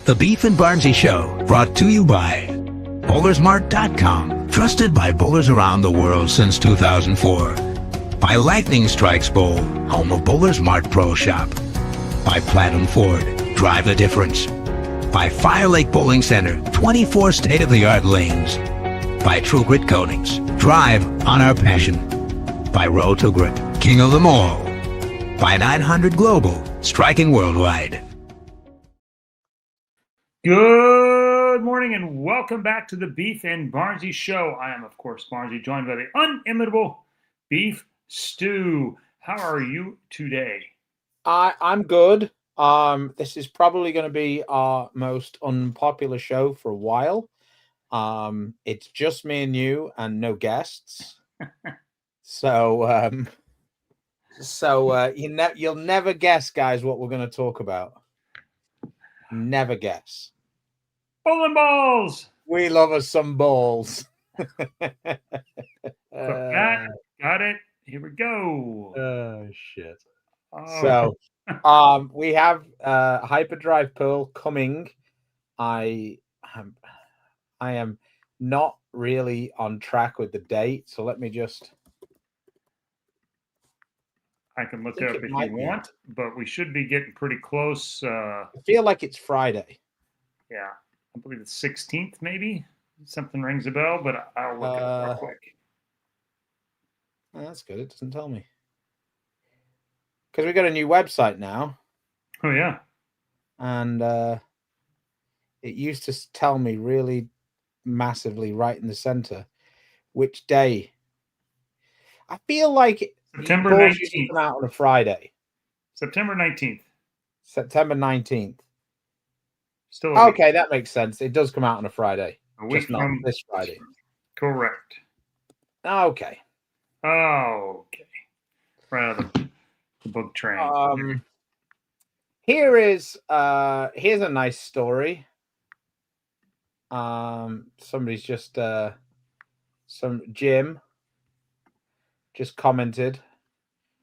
The Beef and Barnzy Show, brought to you by Bowlersmart.com, trusted by bowlers around the world since 2004. By Lightning Strikes Bowl, home of Bowlers Mart Pro Shop. By Platinum Ford, drive the difference. By Fire Lake Bowling Center, 24 state-of-the-art lanes. By True Grit Coatings, drive on our passion. By RotoGrip, king of them all. By 900 Global, striking worldwide. Good morning and welcome back to the Beef and Barnzy Show. I am, of course, Barnzy, joined by the unimitable Beef Stew. How are you today? I'm good. This is probably going to be our most unpopular show for a while. It's just me and you and no guests. So you'll never guess, guys, what we're going to talk about. Never guess. Bowling balls. We love us some balls. Got it. Here we go. Oh shit. Oh. So we have Hyperdrive Pearl coming. I am not really on track with the date, so let me just. I can look it up if you want, but we should be getting pretty close. I feel like it's Friday. Yeah, I believe it's 16th, maybe. Something rings a bell, but I'll look it up real quick. Oh, that's good. It doesn't tell me. Because we got a new website now. Oh, yeah. And it used to tell me really massively right in the center which day. I feel like September 19th. Come out on a Friday. September 19th. September 19th. Still okay, that makes sense. It does come out on a Friday. A week from this Friday. Correct. Okay. Okay. Right out of the book train. Here's a nice story. Somebody's just Jim just commented.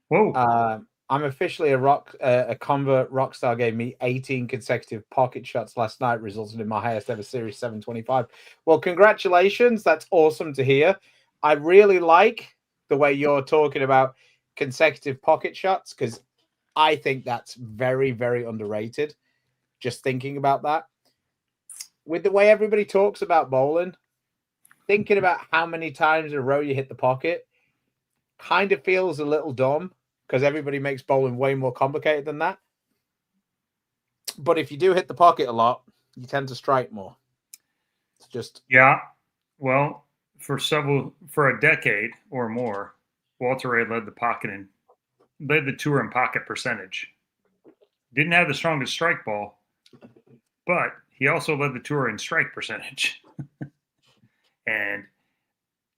Whoa. I'm officially a convert. Rockstar gave me 18 consecutive pocket shots last night, resulting in my highest ever Series 725. Well, congratulations. That's awesome to hear. I really like the way you're talking about consecutive pocket shots, because I think that's very, very underrated. Just thinking about that. With the way everybody talks about bowling, thinking about how many times in a row you hit the pocket kind of feels a little dumb, because everybody makes bowling way more complicated than that. But if you do hit the pocket a lot, you tend to strike more. It's just... Yeah. Well, for a decade or more, Walter Ray led the tour in pocket percentage. Didn't have the strongest strike ball, but he also led the tour in strike percentage. And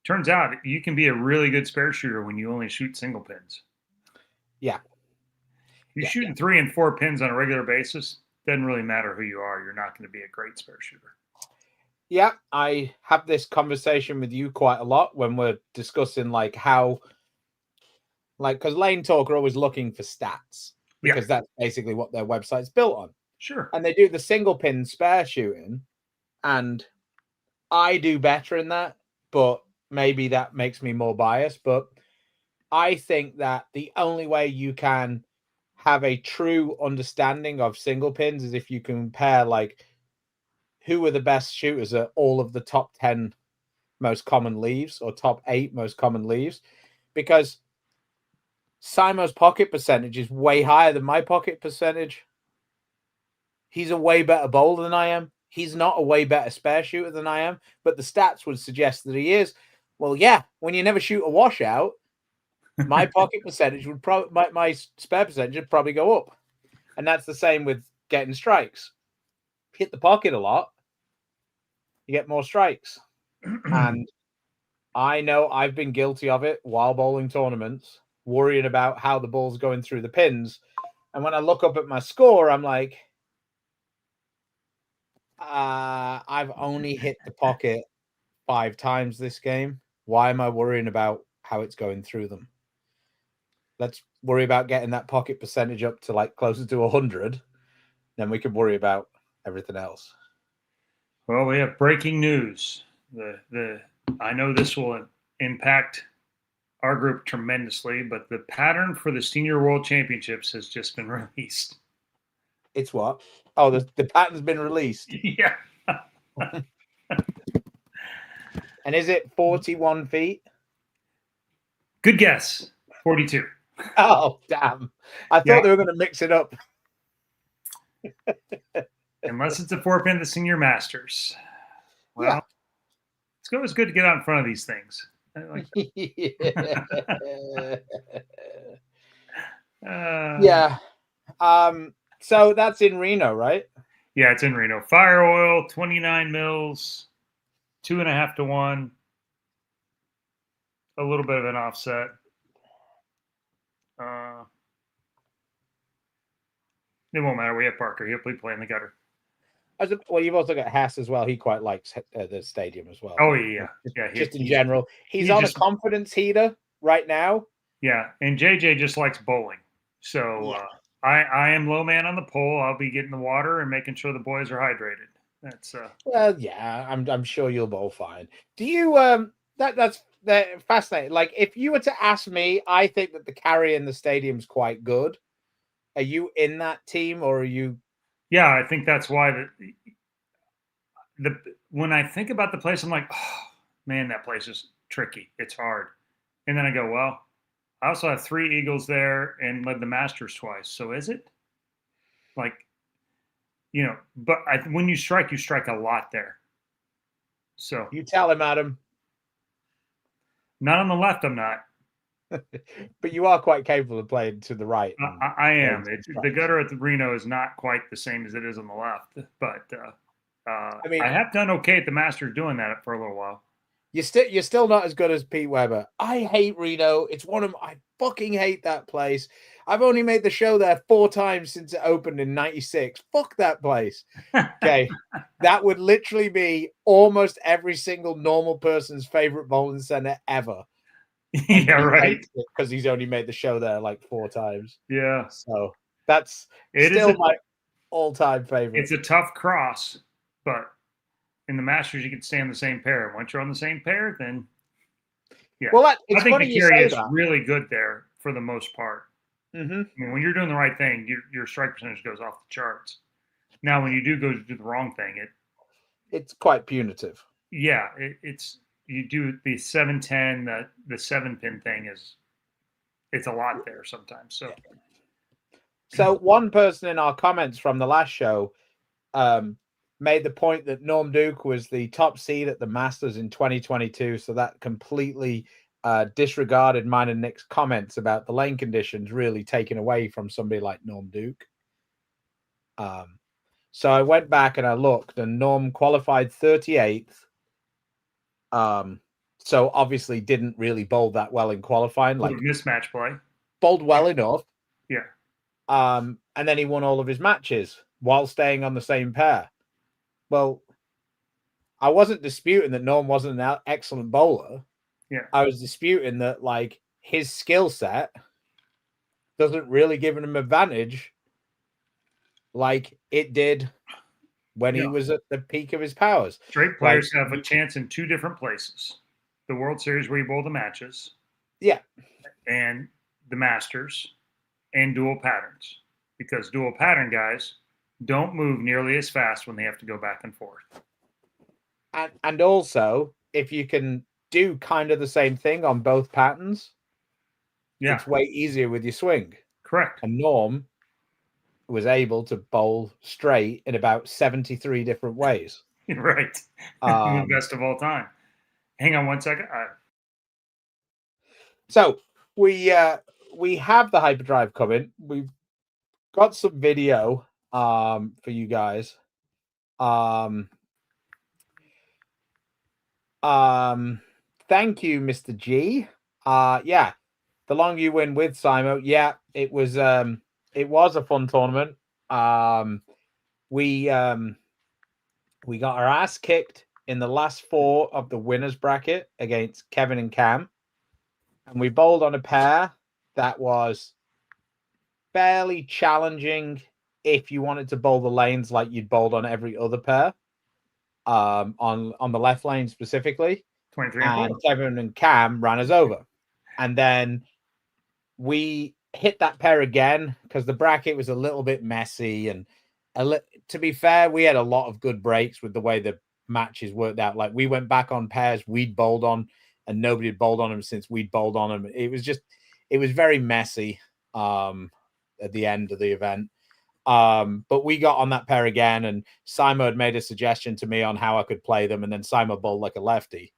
turns out you can be a really good spare shooter when you only shoot single pins. Yeah. If you're shooting 3 and 4 pins on a regular basis, doesn't really matter who you are. You're not going to be a great spare shooter. Yeah, I have this conversation with you quite a lot when we're discussing because Lane Talk are always looking for stats, because that's basically what their website's built on. Sure. And they do the single pin spare shooting, and I do better in that, but maybe that makes me more biased. But I think that the only way you can have a true understanding of single pins is if you compare who are the best shooters at all of the top 10 most common leaves or top 8 most common leaves, because Simo's pocket percentage is way higher than my pocket percentage. He's a way better bowler than I am. He's not a way better spare shooter than I am, but the stats would suggest that he is. Well, yeah, when you never shoot a washout, my pocket percentage would my spare percentage would probably go up. And that's the same with getting strikes. Hit the pocket a lot, you get more strikes. And I know I've been guilty of it while bowling tournaments, worrying about how the ball's going through the pins. And when I look up at my score, I'm like, I've only hit the pocket 5 times this game. Why am I worrying about how it's going through them? Let's worry about getting that pocket percentage up to closer to 100. Then we can worry about everything else. Well, we have breaking news. I know this will impact our group tremendously, but the pattern for the Senior World Championships has just been released. It's what? Oh, the pattern's been released. Yeah. And is it 41 feet? Good guess. 42. Oh, damn. I thought they were going to mix it up. Unless it's a 4-pin the Senior Masters. Well, it's always good to get out in front of these things. Yeah. So that's in Reno, right? Yeah, it's in Reno. Fire oil, 29 mils, 2.5 to 1. A little bit of an offset. It won't matter. We have Parker. He'll be playing the gutter. Well, you've also got Hess as well. He quite likes the stadium as well. Oh, yeah. Just in general. He's on a confidence heater right now. Yeah, and JJ just likes bowling. So I am low man on the pole. I'll be getting the water and making sure the boys are hydrated. That's well, yeah, I'm sure you'll bowl fine. Do you that's fascinating. Like, if you were to ask me, I think that the carry in the stadium's quite good. Are you in that team, or are you? Yeah, I think that's why when I think about the place, I'm like, oh man, that place is tricky. It's hard. And then I go, well, I also have 3 Eagles there and led the Masters twice. So is it? Like, but when you strike a lot there. So you tell him, Adam. Not on the left, I'm not. But you are quite capable of playing to the right. I am. The gutter at the Reno is not quite the same as it is on the left, but I have done okay at the Masters doing that for a little while. You're still not as good as Pete Weber. I hate Reno. I fucking hate that place. I've only made the show there 4 times since it opened in '96. Fuck that place. Okay, that would literally be almost every single normal person's favorite bowling center ever. Yeah, right. Because he's only made the show there like 4 times. Yeah. So that's still my all-time favorite. It's a tough cross, but in the Masters you can stay on the same pair. Once you're on the same pair, then Well, I think the carry is really good there for the most part. Mm-hmm. I mean, when you're doing the right thing, your strike percentage goes off the charts. Now, when you do the wrong thing, it's quite punitive. Yeah, you do the 7-10, the 7-pin thing it's a lot there sometimes. So one person in our comments from the last show made the point that Norm Duke was the top seed at the Masters in 2022. So that completely disregarded mine and Nick's comments about the lane conditions really taken away from somebody like Norm Duke. So I went back and I looked, and Norm qualified 38th. So obviously didn't really bowl that well in qualifying. Like mismatch play. Bowled well enough. Yeah. And then he won all of his matches while staying on the same pair. Well, I wasn't disputing that Norm wasn't an excellent bowler. Yeah. I was disputing that, like, his skill set doesn't really give him advantage like it did when he was at the peak of his powers. Straight players have a chance in 2 different places. The World Series where you bowl the matches. Yeah. And the Masters and dual patterns. Because dual pattern guys don't move nearly as fast when they have to go back and forth. And also, if you can do kind of the same thing on both patterns, it's way easier with your swing. Correct. And Norm was able to bowl straight in about 73 different ways. Right. The best of all time. Hang on one second. So we have the hyperdrive coming. We've got some video for you guys. Thank you, Mr. G. Yeah, the long you win with Simo. Yeah, it was a fun tournament. We got our ass kicked in the last 4 of the winners bracket against Kevin and Cam, and we bowled on a pair that was fairly challenging if you wanted to bowl the lanes like you'd bowled on every other pair, on the left lane specifically. 23 and Kevin and Cam ran us over. And then we hit that pair again because the bracket was a little bit messy. And to be fair, we had a lot of good breaks with the way the matches worked out. Like we went back on pairs we'd bowled on, and nobody had bowled on them since we'd bowled on them. It was very messy at the end of the event. But we got on that pair again, and Simo had made a suggestion to me on how I could play them, and then Simo bowled like a lefty.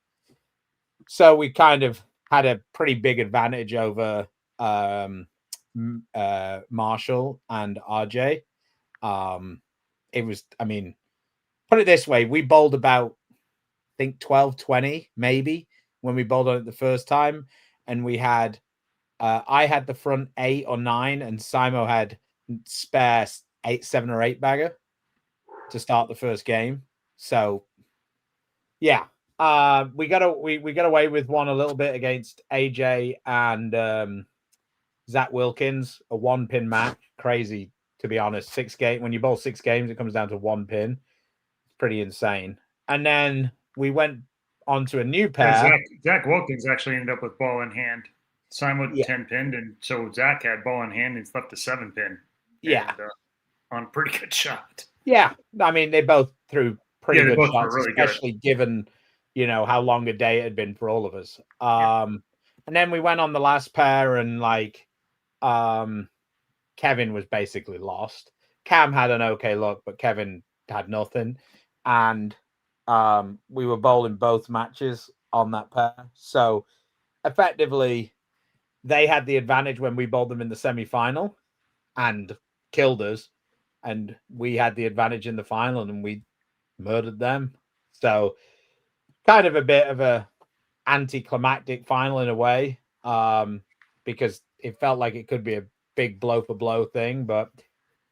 So we kind of had a pretty big advantage over Marshall and RJ. It was, I mean, put it this way, we bowled about, I think 12-20 maybe when we bowled on it the first time, and we had I had the front 8 or 9, and Simo had spare 7 or 8 bagger to start the first game. So yeah, we got away with one a little bit against AJ and Zach Wilkins, a 1-pin match. Crazy, to be honest. 6 game when you bowl 6 games, it comes down to 1 pin. It's pretty insane. And then we went on to a new pair. Zach Wilkins actually ended up with ball in hand. Simon 10 pinned, and so Zach had ball in hand and left a 7 pin. Yeah, and, on a pretty good shot. Yeah, I mean they both threw pretty good shots, really especially given how long a day it had been for all of us. And then we went on the last pair, and Kevin was basically lost. Cam had an okay look, but Kevin had nothing, and we were bowling both matches on that pair. So effectively, they had the advantage when we bowled them in the semi-final and killed us, and we had the advantage in the final and we murdered them. So kind of a bit of a anticlimactic final in a way, because it felt like it could be a big blow for blow thing, but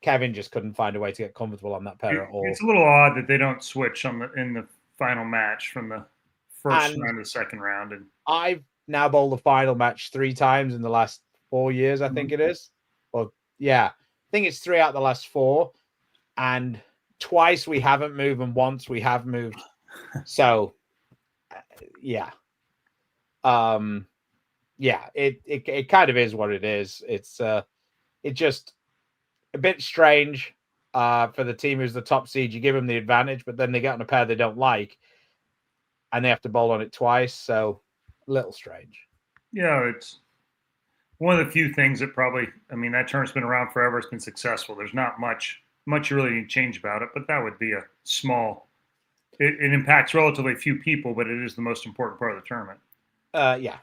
Kevin just couldn't find a way to get comfortable on that pair at all. It's a little odd that they don't switch in the final match from the first round to the second round. And I've now bowled the final match 3 times in the last 4 years, I think it is. Or yeah, I think it's 3 out of the last 4, and twice we haven't moved, and once we have moved. So yeah, it kind of is what it is. It's just a bit strange for the team who's the top seed. You give them the advantage, but then they get on a pair they don't like, and they have to bowl on it twice. So a little strange. Yeah, it's one of the few things that probably, I mean, that tournament's been around forever. It's been successful. There's not much you really need to change about it, but that would be a small. It impacts relatively few people, but it is the most important part of the tournament. Yeah.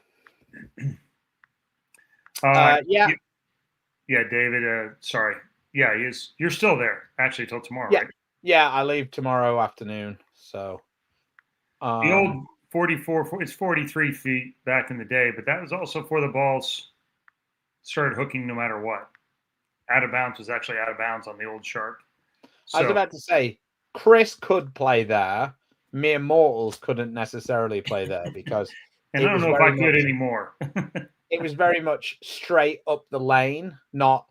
Yeah, David. Sorry. Yeah, he is. You're still there actually till tomorrow, yeah. right? Yeah, I leave tomorrow afternoon. So the old 44, it's 43 feet back in the day, but that was also for the balls started hooking no matter what. Out of bounds was actually out of bounds on the old Shark. So, I was about to say, Chris could play there. Mere mortals couldn't necessarily play there because and I don't know if I could anymore. It was very much straight up the lane, not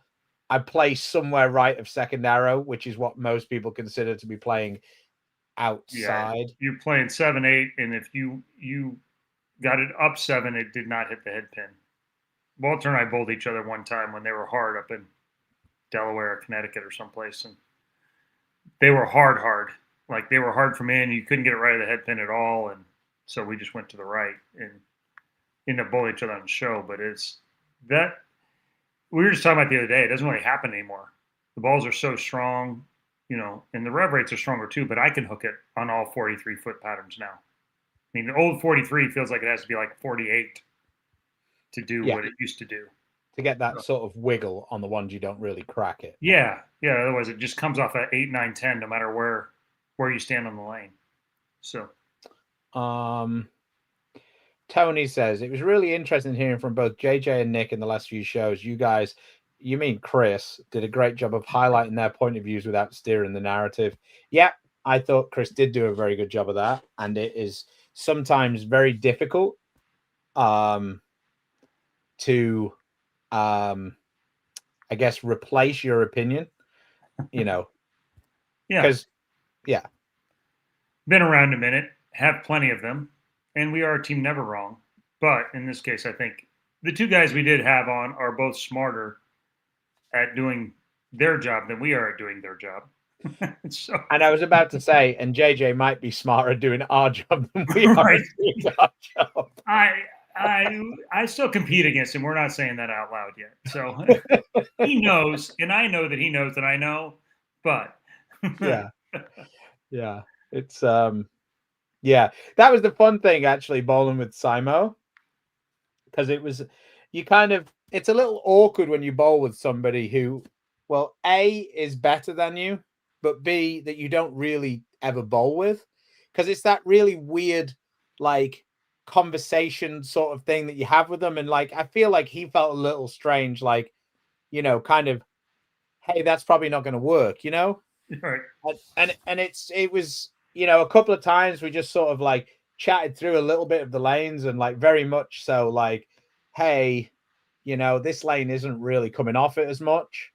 I play somewhere right of second arrow, which is what most people consider to be playing outside. Yeah, you're playing 7-8, and if you got it up 7, it did not hit the head pin. Walter and I bowled each other one time when they were hard up in Delaware or Connecticut or someplace, and they were hard. Like they were hard from in. You couldn't get it right of the head pin at all, and so we just went to the right and ended up bowling each other on the show. But it's that we were just talking about the other day. It doesn't really happen anymore. The balls are so strong, and the rev rates are stronger too. But I can hook it on all 43-foot patterns now. I mean, the old 43 feels like it has to be like 48 to do what it used to do. To get that sort of wiggle on the ones you don't really crack it. Yeah. Otherwise, it just comes off at 8, 9, 10, no matter where you stand on the lane. So, Tony says it was really interesting hearing from both JJ and Nick in the last few shows. You guys, you mean Chris, did a great job of highlighting their point of views without steering the narrative. Yeah, I thought Chris did do a very good job of that, and it is sometimes very difficult to I guess replace your opinion you know, Yeah. because yeah, Been around a minute, have plenty of them, and we are a team never wrong. But in this case, I think the two guys we did have on are both smarter at doing their job than we are at doing their job. So, and I was about to say, and JJ might be smarter doing our job than we are right. at doing our job. I still compete against him. We're not saying that out loud yet. So he knows, and I know that he knows that I know, but Yeah. Yeah. It's yeah. That was the fun thing actually bowling with Simo. Because it was you kind of it's a little awkward when you bowl with somebody who, well, A is better than you, but B that you don't really ever bowl with. Because it's that really weird, like conversation sort of thing that you have with them. And like I feel like he felt a little strange, like, kind of, hey, that's probably not gonna work, right. and it was a couple of times we just sort of like chatted through a little bit of the lanes and like very much so like, hey, this lane isn't really coming off it as much.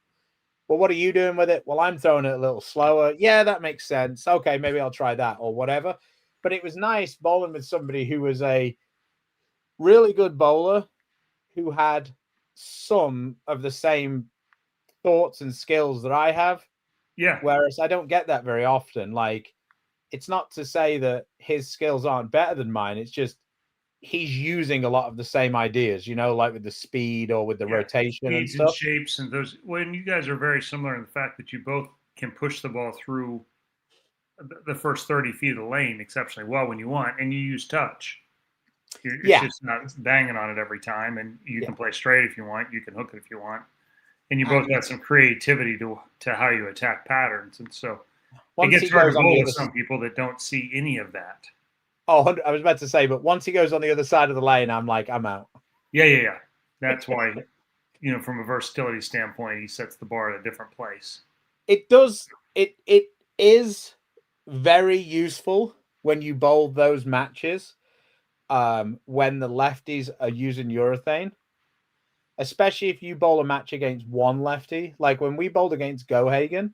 Well, what are you doing with it? Well, I'm throwing it a little slower. Yeah, that makes sense. Okay, maybe I'll try that or whatever. But it was nice bowling with somebody who was a really good bowler who had some of the same thoughts and skills that I have. Yeah. Whereas I don't get that very often. Like, it's not to say that his skills aren't better than mine. It's just he's using a lot of the same ideas, like with the speed or with the rotation and Speeds and stuff. shapes and those. When you guys are very similar in the fact that you both can push the ball through the first 30 feet of the lane exceptionally well when you want, and you use touch. It's just not banging on it every time, and you can play straight if you want. You can hook it if you want, and you both got some creativity to how you attack patterns, and so it gets hard to bowl with some people that don't see any of that. Oh, I was about to say, but once he goes on the other side of the lane, I'm like, I'm out. Yeah. That's why, from a versatility standpoint, he sets the bar at a different place. It does. It is very useful when you bowl those matches. When the lefties are using urethane, especially if you bowl a match against one lefty, like when we bowled against Gohagen.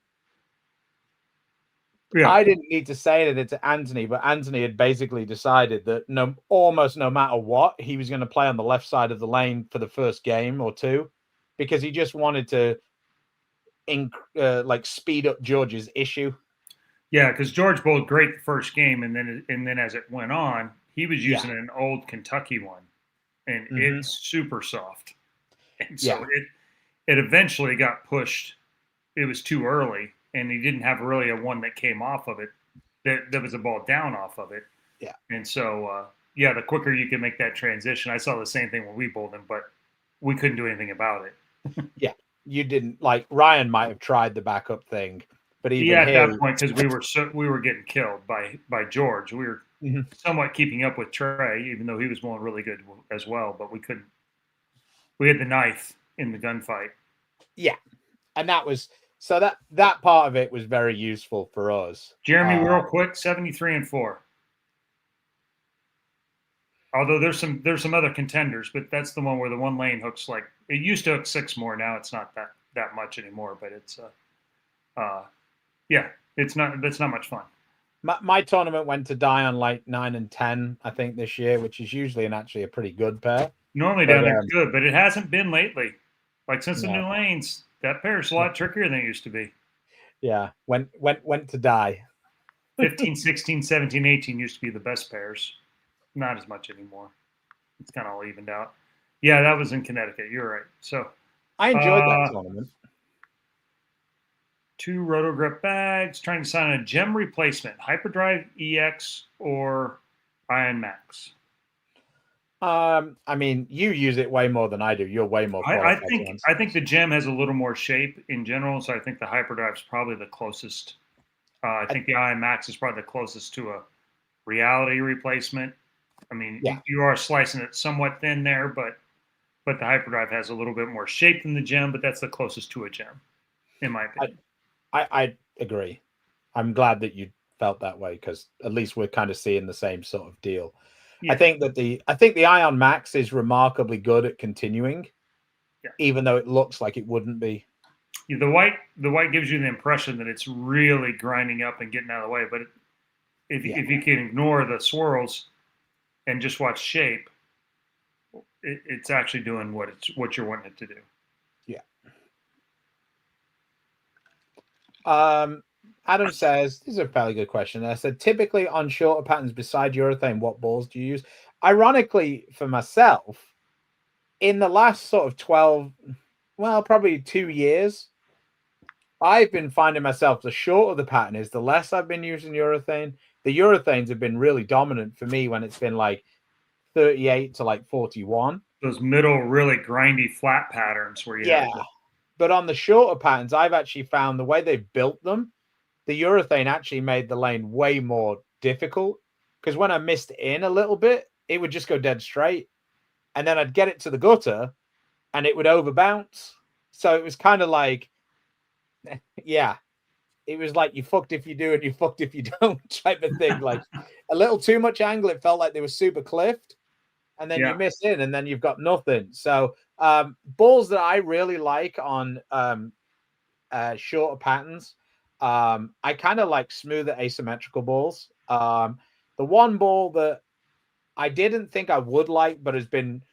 Yeah. I didn't need to say that to Anthony, but Anthony had basically decided that almost no matter what, he was going to play on the left side of the lane for the first game or two, because he just wanted to speed up George's issue. Yeah, because George bowled great the first game, and then as it went on, he was using an old Kentucky one, and it's super soft, and so it eventually got pushed. It was too early, and he didn't have really a one that came off of it. That was a ball down off of it. Yeah, and so the quicker you can make that transition. I saw the same thing when we bowled him, but we couldn't do anything about it. Yeah, you didn't. Like Ryan might have tried the backup thing. But even at that point, because we were getting killed by George, we were somewhat keeping up with Trey, even though he was bowling really good as well. But we couldn't. We had the knife in the gunfight. Yeah, and that was so that part of it was very useful for us. Jeremy, real quick, 73-4. Although there's some other contenders, but that's the one where the one lane hooks like it used to hook 6 more. Now it's not that much anymore, but it's that's not much fun. My tournament went to die on like 9 and 10, I think, this year, which is usually actually a pretty good pair. Normally down there good, but it hasn't been lately. Like since the new lanes, that pair is a lot trickier than it used to be. Yeah, went to die. 15, 16, 17, 18 used to be the best pairs. Not as much anymore. It's kind of all evened out. Yeah, that was in Connecticut. You're right. So I enjoyed that tournament. 2 RotoGrip bags, trying to sign a gem replacement, Hyperdrive EX or Ion Max. I mean, you use it way more than I do. You're way more qualified. I think the gem has a little more shape in general, so I think the Hyperdrive is probably the closest. I think the Ion Max is probably the closest to a reality replacement. I mean, you are slicing it somewhat thin there, but the Hyperdrive has a little bit more shape than the gem, but that's the closest to a gem, in my opinion. I agree. I'm glad that you felt that way, because at least we're kind of seeing the same sort of deal. Yeah. I think the Ion Max is remarkably good at continuing, even though it looks like it wouldn't be. The white gives you the impression that it's really grinding up and getting out of the way. But if you can ignore the swirls and just watch shape, it's actually doing what you're wanting it to do. Yeah. Adam says, this is a fairly good question. I said, typically on shorter patterns beside urethane, what balls do you use? Ironically, for myself, in the last sort of 12, well, probably 2 years, I've been finding myself the shorter the pattern is, the less I've been using urethane. The urethanes have been really dominant for me when it's been like 38 to like 41. Those middle, really grindy, flat patterns where you have But on the shorter patterns, I've actually found the way they built them, the urethane actually made the lane way more difficult, because when I missed in a little bit, it would just go dead straight. And then I'd get it to the gutter and it would overbounce. So it was kind of like, yeah, it was like you fucked if you do and you fucked if you don't type of thing. Like a little too much angle. It felt like they were super cliffed. And then you miss in and then you've got nothing. So balls that I really like on shorter patterns, I kind of like smoother asymmetrical balls. The one ball that I didn't think I would like, but has been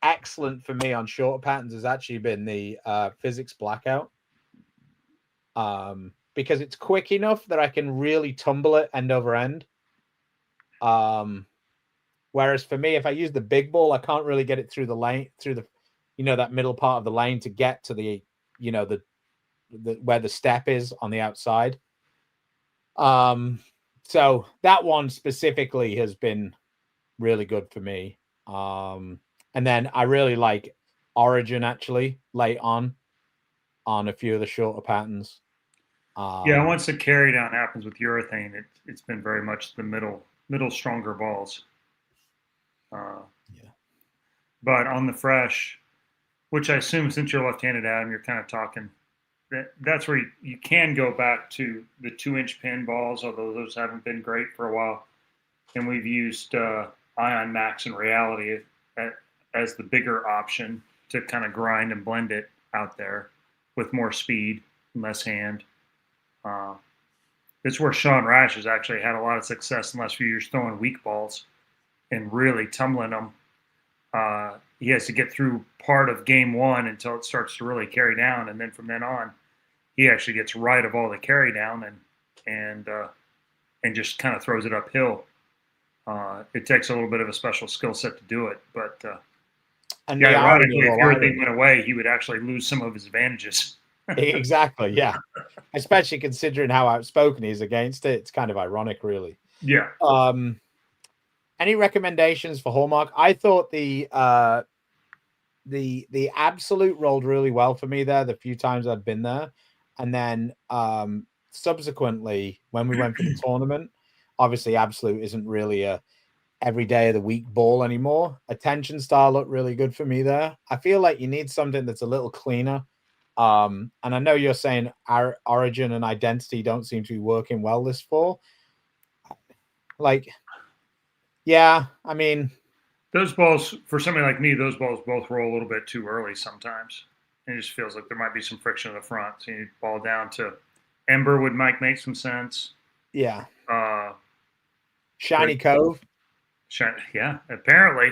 excellent for me on shorter patterns has actually been the physics blackout. Because it's quick enough that I can really tumble it end over end. Whereas for me, if I use the big ball, I can't really get it through the lane, through the, that middle part of the lane to get to the, the where the step is on the outside. So that one specifically has been really good for me. And then I really like Origin actually late on a few of the shorter patterns. Once the carry down happens with urethane, it's been very much the middle stronger balls. But on the fresh, which I assume since you're left-handed, Adam, you're kind of talking. That's where you can go back to the 2-inch pin balls, although those haven't been great for a while. And we've used Ion Max and Reality as the bigger option to kind of grind and blend it out there with more speed and less hand. It's where Sean Rash has actually had a lot of success in the last few years throwing weak balls and really tumbling them. He has to get through part of game one until it starts to really carry down, and then from then on, he actually gets right of all the carry down and just kind of throws it uphill. It takes a little bit of a special skill set to do it, but ironically, if everything went away, he would actually lose some of his advantages. Exactly, yeah. Especially considering how outspoken he is against it. It's kind of ironic, really. Yeah. Any recommendations for Hallmark? I thought the Absolute rolled really well for me there the few times I'd been there. And then subsequently, when we went for the tournament, obviously Absolute isn't really a every day of the week ball anymore. Attention Star looked really good for me there. I feel like you need something that's a little cleaner. And I know you're saying Origin and Identity don't seem to be working well this fall. Like, yeah, I mean, those balls, for somebody like me, those balls both roll a little bit too early sometimes. It just feels like there might be some friction in the front. So you ball down to Ember would make some sense. Yeah. Shiny Cove. Yeah, apparently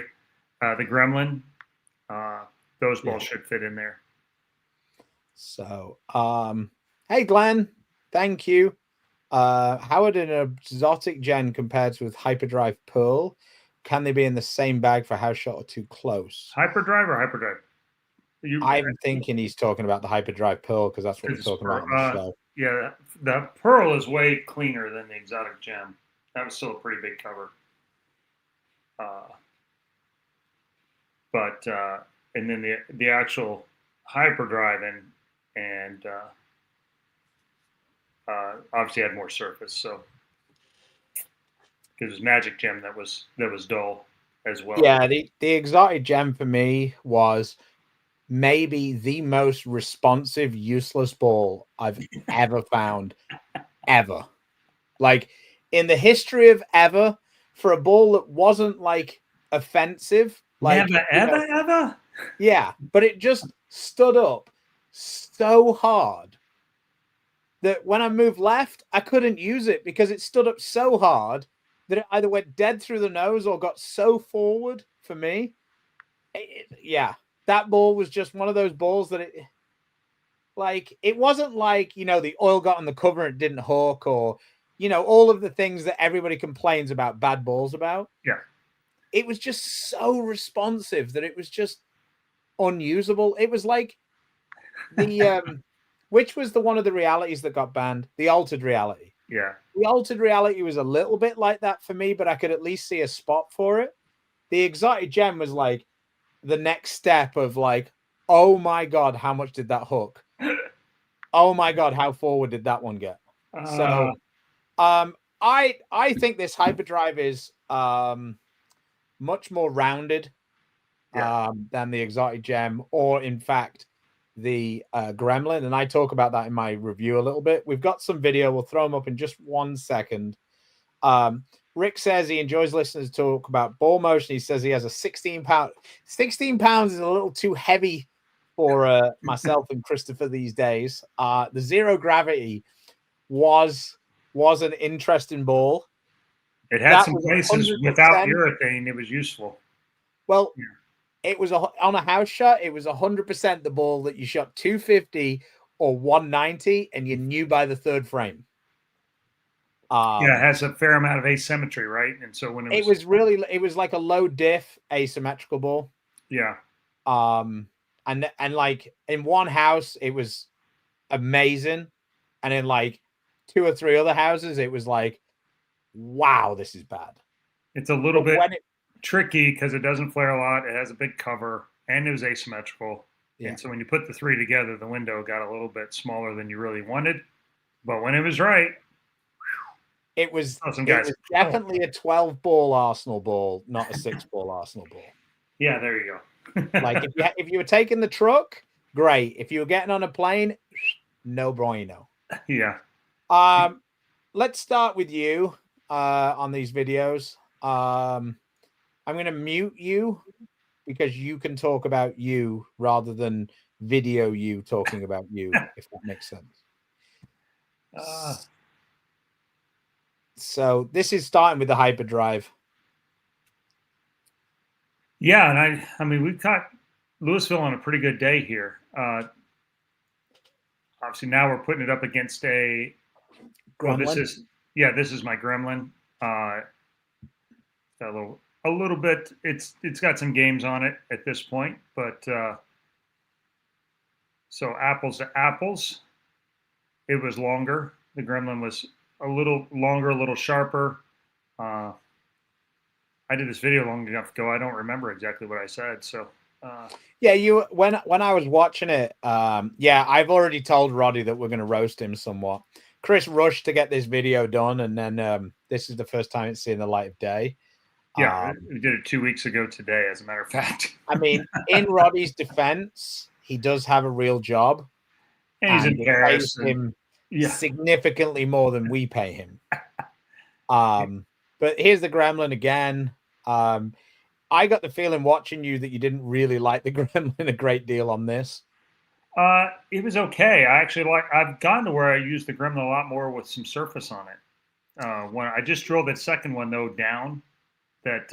the Gremlin, those balls should fit in there. So, hey, Glenn, thank you. How would an exotic gen compared with Hyperdrive Pearl? Can they be in the same bag for house shot or too close? Hyperdrive or Hyperdrive? I'm thinking he's talking about the Hyperdrive Pearl because that's what we're talking about on the show. Yeah, the Pearl is way cleaner than the exotic gem. That was still a pretty big cover. But and then the actual Hyperdrive and obviously had more surface, so because it was Magic Gem that was dull as well. Yeah, the exotic gem for me was maybe the most responsive useless ball I've ever found, ever. Like in the history of ever, for a ball that wasn't like offensive, like ever. Yeah, but it just stood up so hard that when I moved left, I couldn't use it because it stood up so hard that it either went dead through the nose or got so forward for me. Yeah, that ball was just one of those balls that it wasn't like, the oil got on the cover and it didn't hook, or, all of the things that everybody complains about bad balls about. Yeah. It was just so responsive that it was just unusable. It was like the which was the one of the realities that got banned? The altered reality. Yeah. The altered reality was a little bit like that for me, but I could at least see a spot for it. The exotic gem was like the next step of like, oh my God, how much did that hook? Oh my God, how forward did that one get? So I think this hyperdrive is much more rounded than the exotic gem, or in fact the gremlin, and I talk about that in my review a little bit. We've got some video, we'll throw them up in just 1 second. Rick says he enjoys listening to talk about ball motion. He says he has a 16 pound. 16 pounds is a little too heavy for myself and Christopher these days. The zero gravity was an interesting ball. It had some places 100%. without urethane. It was useful. Well, it was on a house shot. It was 100% the ball that you shot 250 or 190, and you knew by the third frame. It has a fair amount of asymmetry, right? And so when it was like a low diff asymmetrical ball. Yeah. And like in one house, it was amazing, and in like 2 or 3 other houses, it was like, wow, this is bad. It's a little bit tricky because it doesn't flare a lot. It has a big cover, and it was asymmetrical. Yeah. And so when you put the 3 together, the window got a little bit smaller than you really wanted. But when it was right, it was definitely a 12-ball Arsenal ball, not a 6-ball Arsenal ball. Yeah, there you go. Like if you were taking the truck, great. If you were getting on a plane, no bueno. Yeah. Let's start with you on these videos. I'm going to mute you because you can talk about you rather than video you talking about you, if that makes sense. So this is starting with the hyperdrive. Yeah, and I mean, we've got Louisville on a pretty good day here. Obviously, now we're putting it up against a. Well, this is my gremlin. A little bit. It's got some games on it at this point, but so apples to apples, it was longer. The gremlin was a little longer, a little sharper. I did this video long enough ago. I don't remember exactly what I said. So when I was watching it, I've already told Roddy that we're going to roast him somewhat. Chris rushed to get this video done, and then this is the first time it's seen the light of day. Yeah, we did it 2 weeks ago today, as a matter of fact. I mean, in Roddy's defense, he does have a real job. And he's in Paris. Significantly more than we pay him. But here's the gremlin again. I got the feeling watching you that you didn't really like the gremlin a great deal on this. It was okay. I've gotten to where I use the gremlin a lot more with some surface on it. When I just drilled that second one though down, that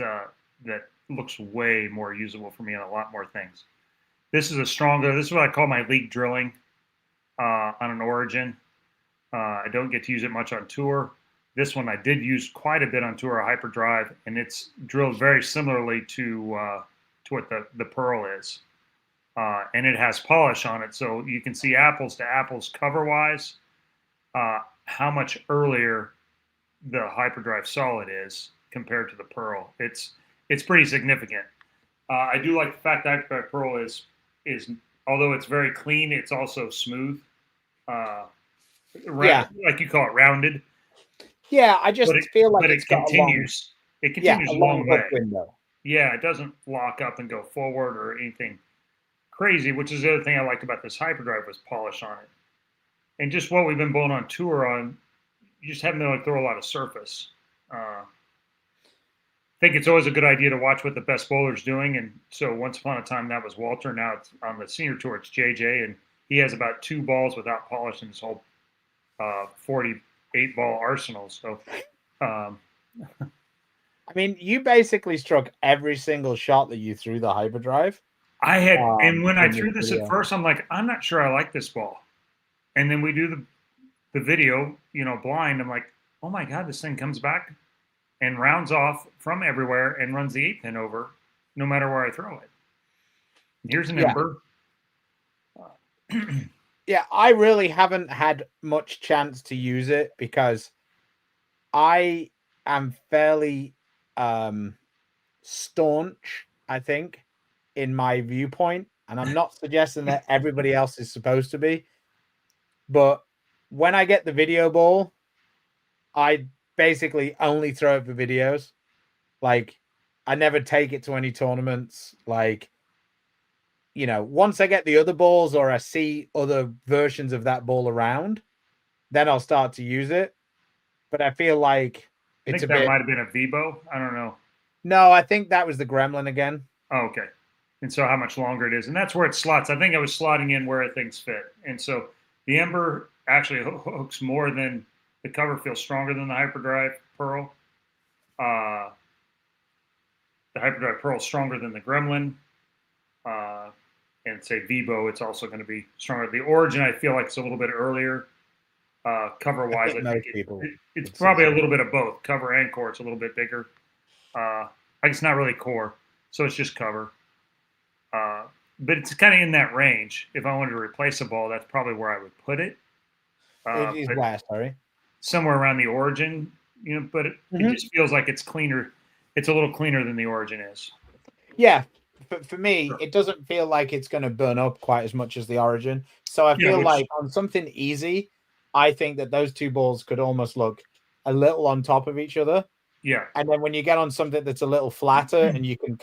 looks way more usable for me on a lot more things. This is this is what I call my league drilling on an Origin. I don't get to use it much on tour. This one I did use quite a bit on tour, a hyperdrive, and it's drilled very similarly to what the Pearl is. And it has polish on it, so you can see apples to apples cover-wise how much earlier the hyperdrive solid is compared to the Pearl. It's pretty significant. I do like the fact that the Pearl is although it's very clean, it's also smooth. Like you call it, rounded. Yeah, I just feel like it continues. It continues a long way. Window. Yeah, it doesn't lock up and go forward or anything crazy, which is the other thing I like about this hyperdrive was polish on it. And just what we've been bowling on tour on, you just haven't been able to throw a lot of surface. I think it's always a good idea to watch what the best bowler's doing. And so once upon a time that was Walter. Now it's on the senior tour, it's JJ, and he has about 2 balls without polish in his whole 48 ball arsenal. So, I mean, you basically struck every single shot that you threw the hyperdrive. I had, and when I in threw this this at video. first, I'm like, I'm not sure I like this ball. And then we do the video, blind. I'm like, oh my God, this thing comes back and rounds off from everywhere and runs the 8 pin over no matter where I throw it. Here's an ember. Yeah, I really haven't had much chance to use it because I am fairly staunch, I think, in my viewpoint. And I'm not suggesting that everybody else is supposed to be. But when I get the video ball, I basically only throw it for videos. Like, I never take it to any tournaments. Like, once I get the other balls or I see other versions of that ball around, then I'll start to use it. But I feel like I it's think a that bit. might have been a Vibo. I don't know. No, I think that was the Gremlin again. Oh, okay. And so how much longer it is. And that's where it slots. I think I was slotting in where things fit. And so the Ember actually hooks more than the cover, feels stronger than the Hyperdrive Pearl. The Hyperdrive Pearl is stronger than the Gremlin. And say Vibo, it's also going to be stronger. The Origin, I feel like it's a little bit earlier. Cover wise, I think it's probably a little bit of both. Cover and core, it's a little bit bigger. Like it's not really core, so it's just cover. But it's kind of in that range. If I wanted to replace a ball, that's probably where I would put it. It is last, sorry. Somewhere around the Origin, but it just feels like it's cleaner. It's a little cleaner than the Origin is. Yeah, for me, it doesn't feel like it's going to burn up quite as much as the Origin. So I feel like on something easy, I think that those two balls could almost look a little on top of each other. Yeah. And then when you get on something that's a little flatter and you can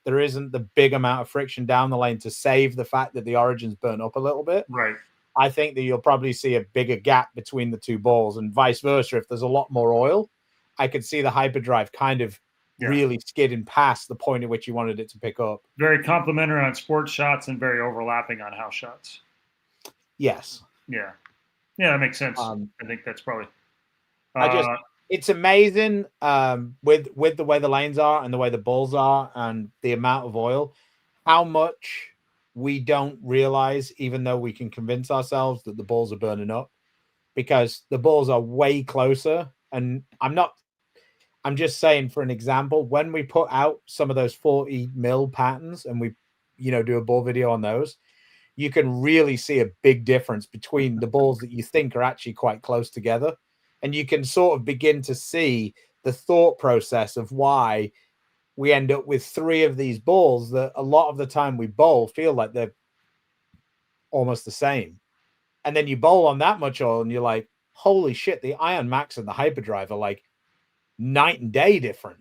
there isn't the big amount of friction down the lane to save the fact that the Origins burn up a little bit. Right. I think that you'll probably see a bigger gap between the two balls, and vice versa. If there's a lot more oil, I could see the Hyperdrive kind of really skidding past the point at which you wanted it to pick up. Very complimentary on sports shots and very overlapping on house shots. Yes. Yeah. Yeah, that makes sense. I think that's probably. It's amazing with the way the lanes are and the way the balls are and the amount of oil, how much we don't realize, even though we can convince ourselves that the balls are burning up, because the balls are way closer. And I'm just saying, for an example, when we put out some of those 40 mil patterns and we, do a ball video on those, you can really see a big difference between the balls that you think are actually quite close together. And you can sort of begin to see the thought process of why we end up with 3 of these balls that a lot of the time we bowl feel like they're almost the same. And then you bowl on that much oil and you're like, holy shit, the Iron Max and the Hyperdrive are like night and day different.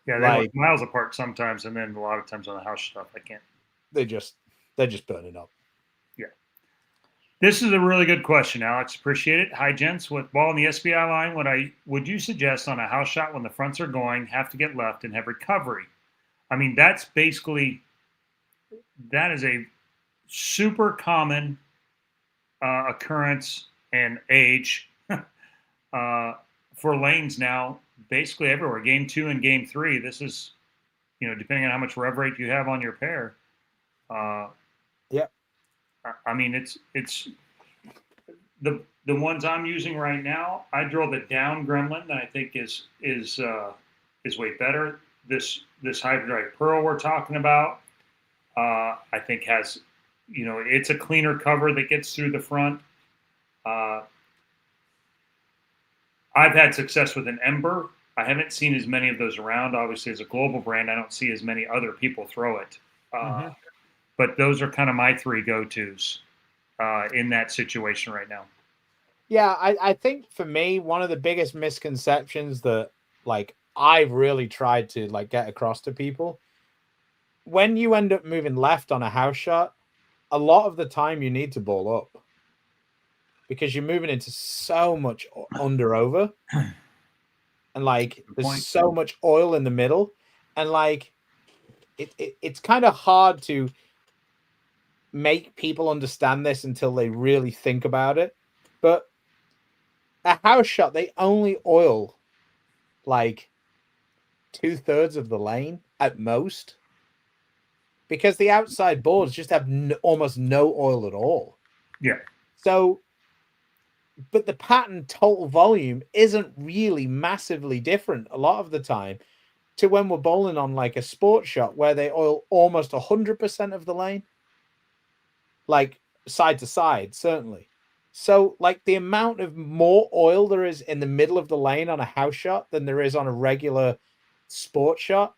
Yeah, they look miles apart sometimes, and then a lot of times on the house stuff, I can't. They're just burning up. Yeah. This is a really good question, Alex. Appreciate it. Hi, gents. With ball in the SBI line, would you suggest on a house shot when the fronts are going, have to get left and have recovery? I mean, that is a super common occurrence and age for lanes now, basically everywhere. Game 2 and Game 3. This is, depending on how much rev rate you have on your pair. I mean, it's the ones I'm using right now. I drilled the down Gremlin that I think is way better. This Hyperdrive Pearl we're talking about, I think has, it's a cleaner cover that gets through the front. I've had success with an Ember. I haven't seen as many of those around. Obviously, as a global brand, I don't see as many other people throw it. But those are kind of my 3 go-tos in that situation right now. Yeah, I think for me, one of the biggest misconceptions that I've really tried to get across to people, when you end up moving left on a house shot, a lot of the time you need to ball up because you're moving into so much under over, and there's so much oil in the middle, and it's kind of hard to. make people understand this until they really think about it. But a house shot, they only oil like 2/3 of the lane at most, because the outside boards just have almost no oil at all. Yeah. So, but the pattern total volume isn't really massively different a lot of the time to when we're bowling on like a sports shot where they oil almost 100% of the lane, like side to side, certainly. So, like the amount of more oil there is in the middle of the lane on a house shot than there is on a regular sports shot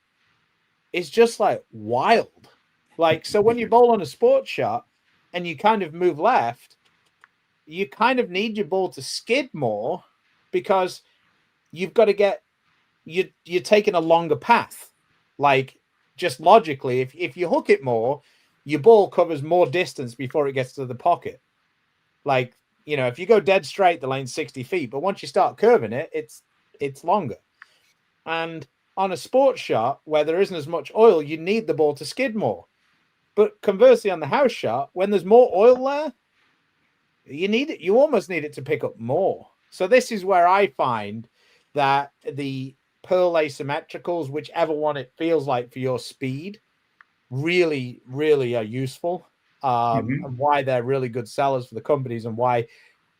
is just like wild. Like, so when you bowl on a sports shot and you kind of move left, you kind of need your ball to skid more because you've got to get you're taking a longer path. Like, just logically, if you hook it more, your ball covers more distance before it gets to the pocket. Like, you know, if you go dead straight, the lane's 60 feet, but once you start curving it, it's longer. And on a sports shot where there isn't as much oil, you need the ball to skid more. But conversely, on the house shot, when there's more oil there, you almost need it to pick up more. So this is where I find that the pearl asymmetricals, whichever one it feels like for your speed, really, really are useful. And why they're really good sellers for the companies, and why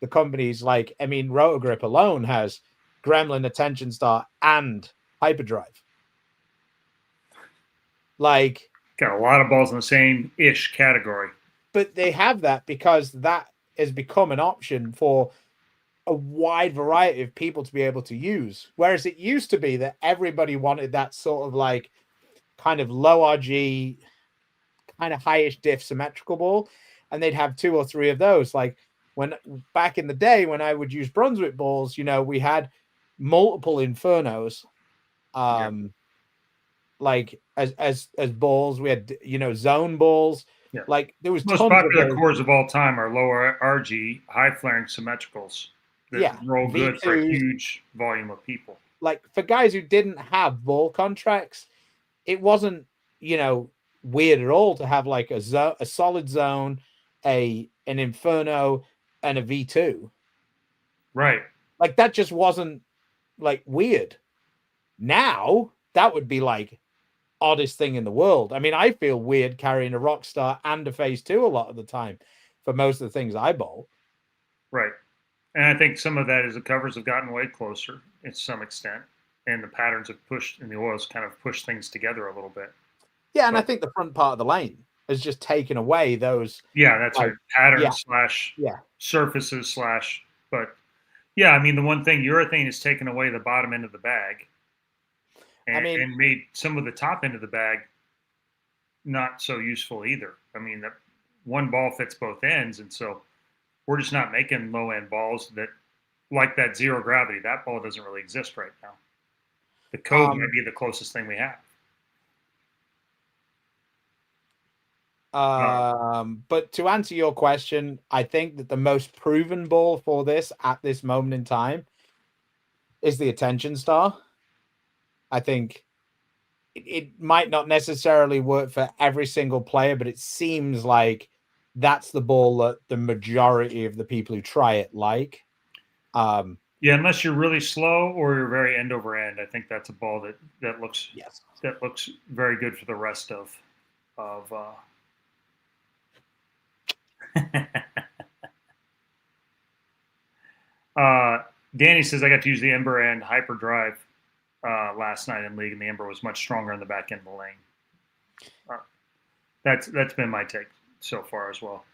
the companies like, I mean, RotoGrip alone has Gremlin, Attention Star, and Hyperdrive. Like, got a lot of balls in the same ish category. But they have that because that has become an option for a wide variety of people to be able to use. Whereas it used to be that everybody wanted that sort of like kind of low RG, kind of highish diff symmetrical ball, and they'd have 2 or 3 of those. Like when back in the day when I would use Brunswick balls, you know, we had multiple Infernos. Like as balls, we had, you know, zone balls. Yeah. Like there was most tons popular of those. cores of all time are lower RG, high flaring symmetricals that roll good for a huge volume of people. Like for guys who didn't have ball contracts, it wasn't, you know, weird at all to have like a solid zone, an Inferno, and a V2. Right. Like that just wasn't like weird. Now that would be like oddest thing in the world. I mean, I feel weird carrying a Rockstar and a Phase 2 a lot of the time for most of the things I bowl. Right. And I think some of that is the covers have gotten way closer to some extent, and the patterns have pushed, and the oils kind of pushed things together a little bit. Yeah, and I think the front part of the lane has just taken away those. Yeah, that's like, right. Patterns / surfaces / but yeah, I mean, the one thing urethane has taken away the bottom end of the bag. And made some of the top end of the bag not so useful either. I mean, that one ball fits both ends, and so we're just not making low end balls that like that zero gravity. That ball doesn't really exist right now. The code might be the closest thing we have. But to answer your question, I think that the most proven ball for this at this moment in time is the Attention Star. I think it might not necessarily work for every single player, but it seems like that's the ball that the majority of the people who try it like. Yeah, unless you're really slow or you're very end over end, I think that's a ball that looks very good for the rest of Danny says I got to use the Ember and Hyperdrive last night in league, and the Ember was much stronger in the back end of the lane. That's been my take so far as well.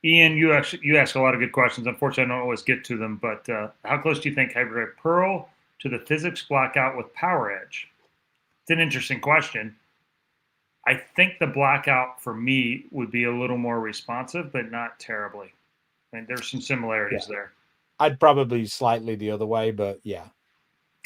Ian, you ask a lot of good questions. Unfortunately, I don't always get to them, but how close do you think Hyperdrive Pearl to the physics blackout with Power Edge? It's an interesting question. I think the blackout for me would be a little more responsive, but not terribly. I mean, there's some similarities there. I'd probably slightly the other way, but yeah.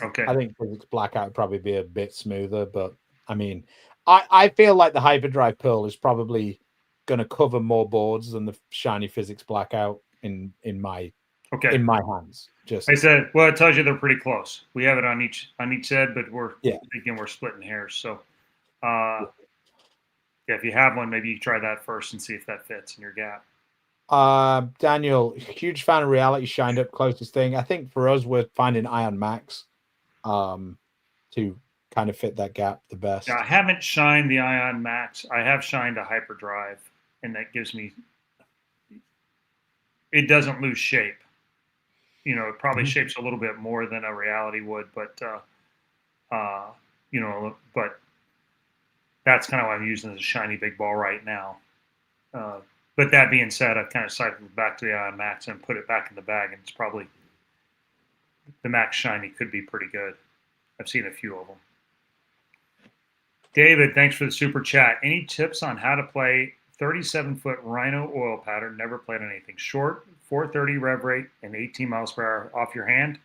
Okay. I think physics blackout would probably be a bit smoother, but I mean, I feel like the Hyperdrive Pearl is probably going to cover more boards than the shiny physics blackout in my hands. Just I said, well, it tells you they're pretty close. We have it on each head, but we're thinking we're splitting hairs. So, Yeah, if you have one, maybe you try that first and see if that fits in your gap. Daniel, huge fan of Reality Shined Up, closest thing. I think for us, we're finding Ion Max to kind of fit that gap the best. Now, I haven't shined the Ion Max. I have shined a Hyperdrive, and that gives me, it doesn't lose shape. You know, it probably shapes a little bit more than a Reality would, but, you know, but that's kind of what I'm using as a shiny big ball right now. But that being said, I've kind of cycled back to the Ion Max and put it back in the bag, and it's probably, the Max Shiny could be pretty good. I've seen a few of them. David, thanks for the super chat. Any tips on how to play 37-foot Rhino oil pattern? Never played anything short, 430 rev rate, and 18 miles per hour off your hand.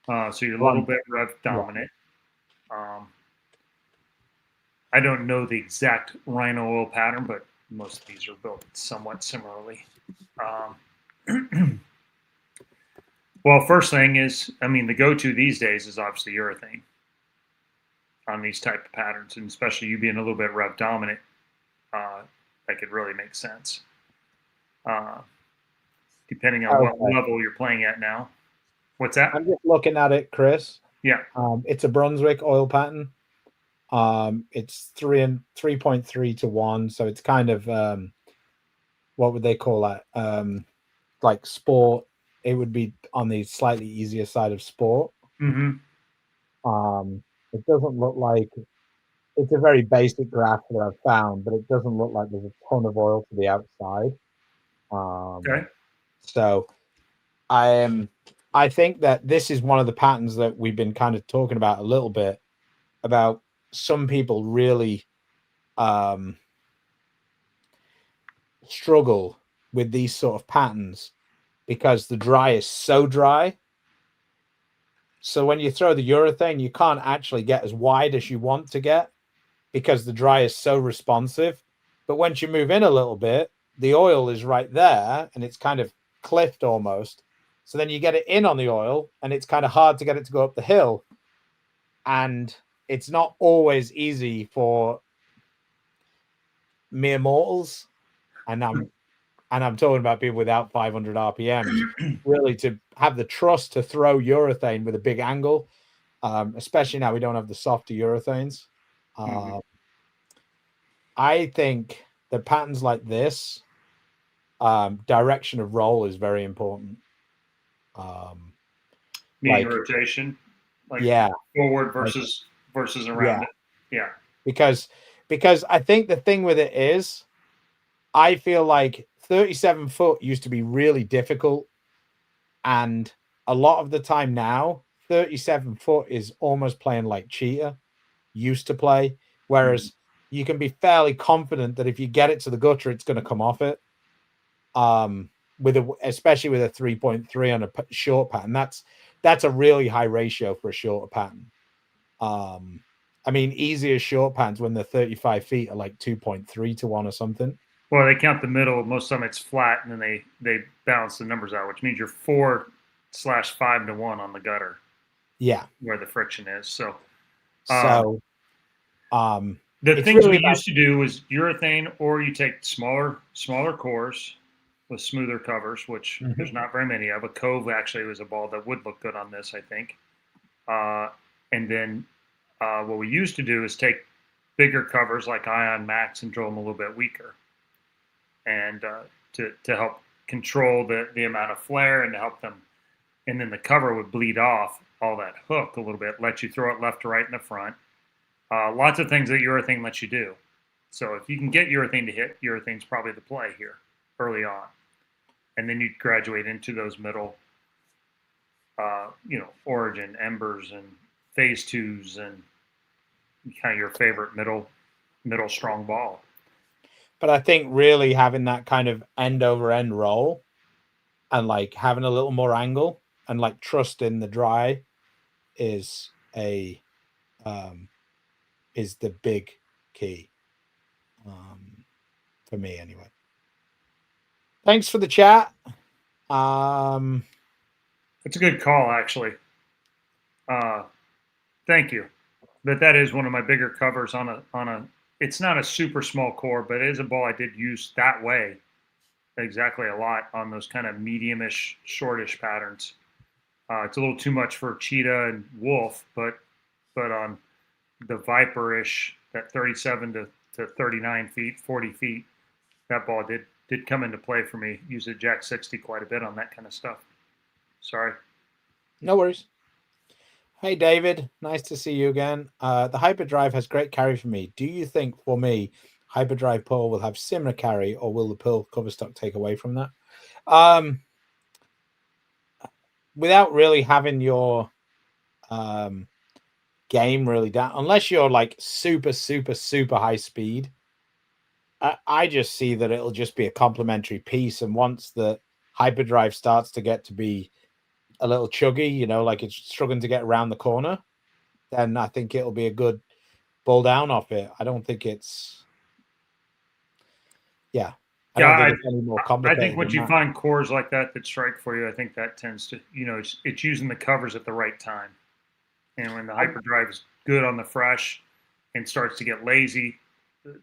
So you're a little bit rev dominant. I don't know the exact Rhino oil pattern, but most of these are built somewhat similarly. Well, first thing is, I mean, the go-to these days is obviously urethane on these type of patterns, and especially you being a little bit rev dominant, that could really make sense. Depending on what level you're playing at now. What's that? I'm just looking at it, Chris. Yeah. It's a Brunswick oil pattern. It's 3.3 to 1, so it's kind of what would they call that? Like sport. It would be on the slightly easier side of sport. Mm-hmm. It doesn't look like, it's a very basic graph that I've found, but it doesn't look like there's a ton of oil to the outside. Okay. So I think that this is one of the patterns that we've been kind of talking about a little bit, about some people really struggle with these sort of patterns because the dry is so dry. So when you throw the urethane, you can't actually get as wide as you want to get because the dry is so responsive. But once you move in a little bit, the oil is right there and it's kind of cliffed almost. So then you get it in on the oil and it's kind of hard to get it to go up the hill. And it's not always easy for mere mortals. And I'm talking about people without 500 RPMs, really to have the trust to throw urethane with a big angle, especially now we don't have the softer urethanes. I think that patterns like this, direction of roll is very important. Meaning rotation, like forward versus around it. Yeah. Because I think the thing with it is, I feel like 37 foot used to be really difficult. And a lot of the time now, 37 foot is almost playing like Cheetah used to play. Whereas you can be fairly confident that if you get it to the gutter, it's going to come off it. Especially with a 3.3 on a short pattern. That's a really high ratio for a shorter pattern. I mean, easier short patterns when they're 35 feet are like 2.3 to 1 or something. Well, they count the middle. Most of the time it's flat, and then they balance the numbers out, which means you're 4/5 to 1 on the gutter. Yeah, where the friction is. So, the things we used to do was urethane, or you take smaller cores with smoother covers, which there's not very many of. A Cove actually was a ball that would look good on this, I think. And then what we used to do is take bigger covers like Ion Max and drill them a little bit weaker, and to help control the amount of flare and to help them. And then the cover would bleed off all that hook a little bit, let you throw it left to right in the front. Lots of things that urethane lets you do. So if you can get urethane to hit, urethane's probably the play here early on. And then you graduate into those middle, Origin, Embers, and Phase 2s, and kind of your favorite middle strong ball. But I think really having that kind of end over end roll and like having a little more angle and like trust in the dry is the big key for me anyway. Thanks for the chat. It's a good call, actually. Thank you. But that is one of my bigger covers on a it's not a super small core, but it is a ball I did use that way exactly a lot on those kind of medium-ish, shortish patterns. It's a little too much for cheetah and wolf, but on the viperish, that 37 to 39 feet, 40 feet, that ball did come into play for me. Use a Jack 60 quite a bit on that kind of stuff. Sorry. No worries. Hey, David. Nice to see you again. The Hyperdrive has great carry for me. Do you think, for me, Hyperdrive Pearl will have similar carry, or will the Pearl cover stock take away from that? Without really having your game really down, unless you're like super, super, super high speed, I just see that it'll just be a complementary piece. And once the Hyperdrive starts to get to be a little chuggy, you know, like it's struggling to get around the corner, then I think it'll be a good ball down off it. I don't think it's, I don't think it's any more I complicated. think once you find cores like that strike for you, I think that tends to, it's using the covers at the right time. And when the Hyperdrive is good on the fresh and starts to get lazy,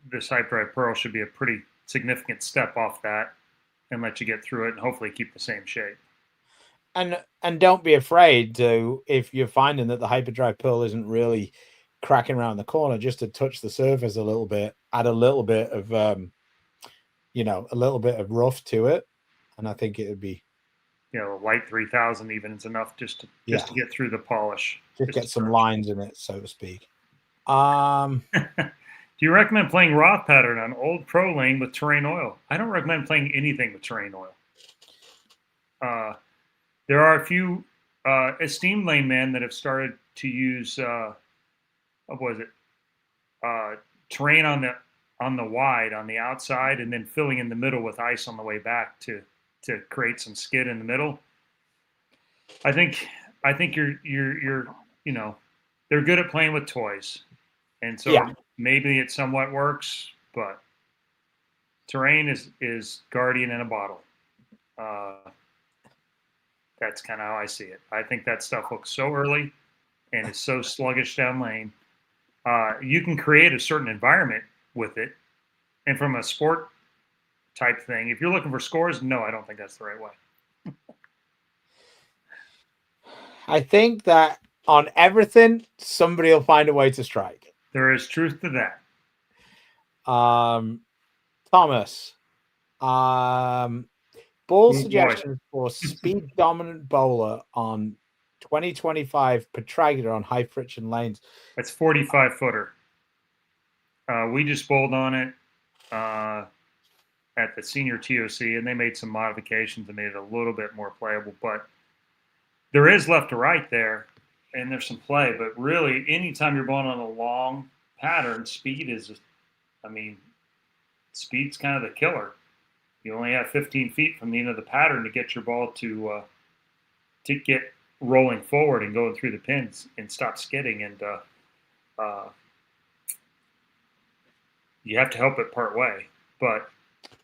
this Hyperdrive Pearl should be a pretty significant step off that and let you get through it and hopefully keep the same shape. And don't be afraid to, if you're finding that the Hyperdrive Pearl isn't really cracking around the corner, just to touch the surface a little bit, add a little bit of a little bit of rough to it, and I think it would be, light 3000 even is enough just to get through the polish. Just get some lines in it, so to speak. Do you recommend playing Roth pattern on old pro lane with terrain oil? I don't recommend playing anything with terrain oil. There are a few esteemed lane men that have started to use what was it? Terrain on the wide on the outside, and then filling in the middle with ice on the way back to create some skid in the middle. I think you're they're good at playing with toys, and so maybe it somewhat works, but terrain is guardian in a bottle. That's kind of how I see it. I think that stuff looks so early and is so sluggish down lane. You can create a certain environment with it, and from a sport type thing, if you're looking for scores, no, I don't think that's the right way. I think that on everything, somebody will find a way to strike. There is truth to that. Thomas, ball suggestions for speed dominant bowler on 2025 Petragia on high friction lanes. That's 45 footer. We just bowled on it at the senior TOC, and they made some modifications and made it a little bit more playable. But there is left to right there, and there's some play. But really, anytime you're bowling on a long pattern, speed's kind of the killer. You only have 15 feet from the end of the pattern to get your ball to get rolling forward and going through the pins and stop skidding. And you have to help it part way. But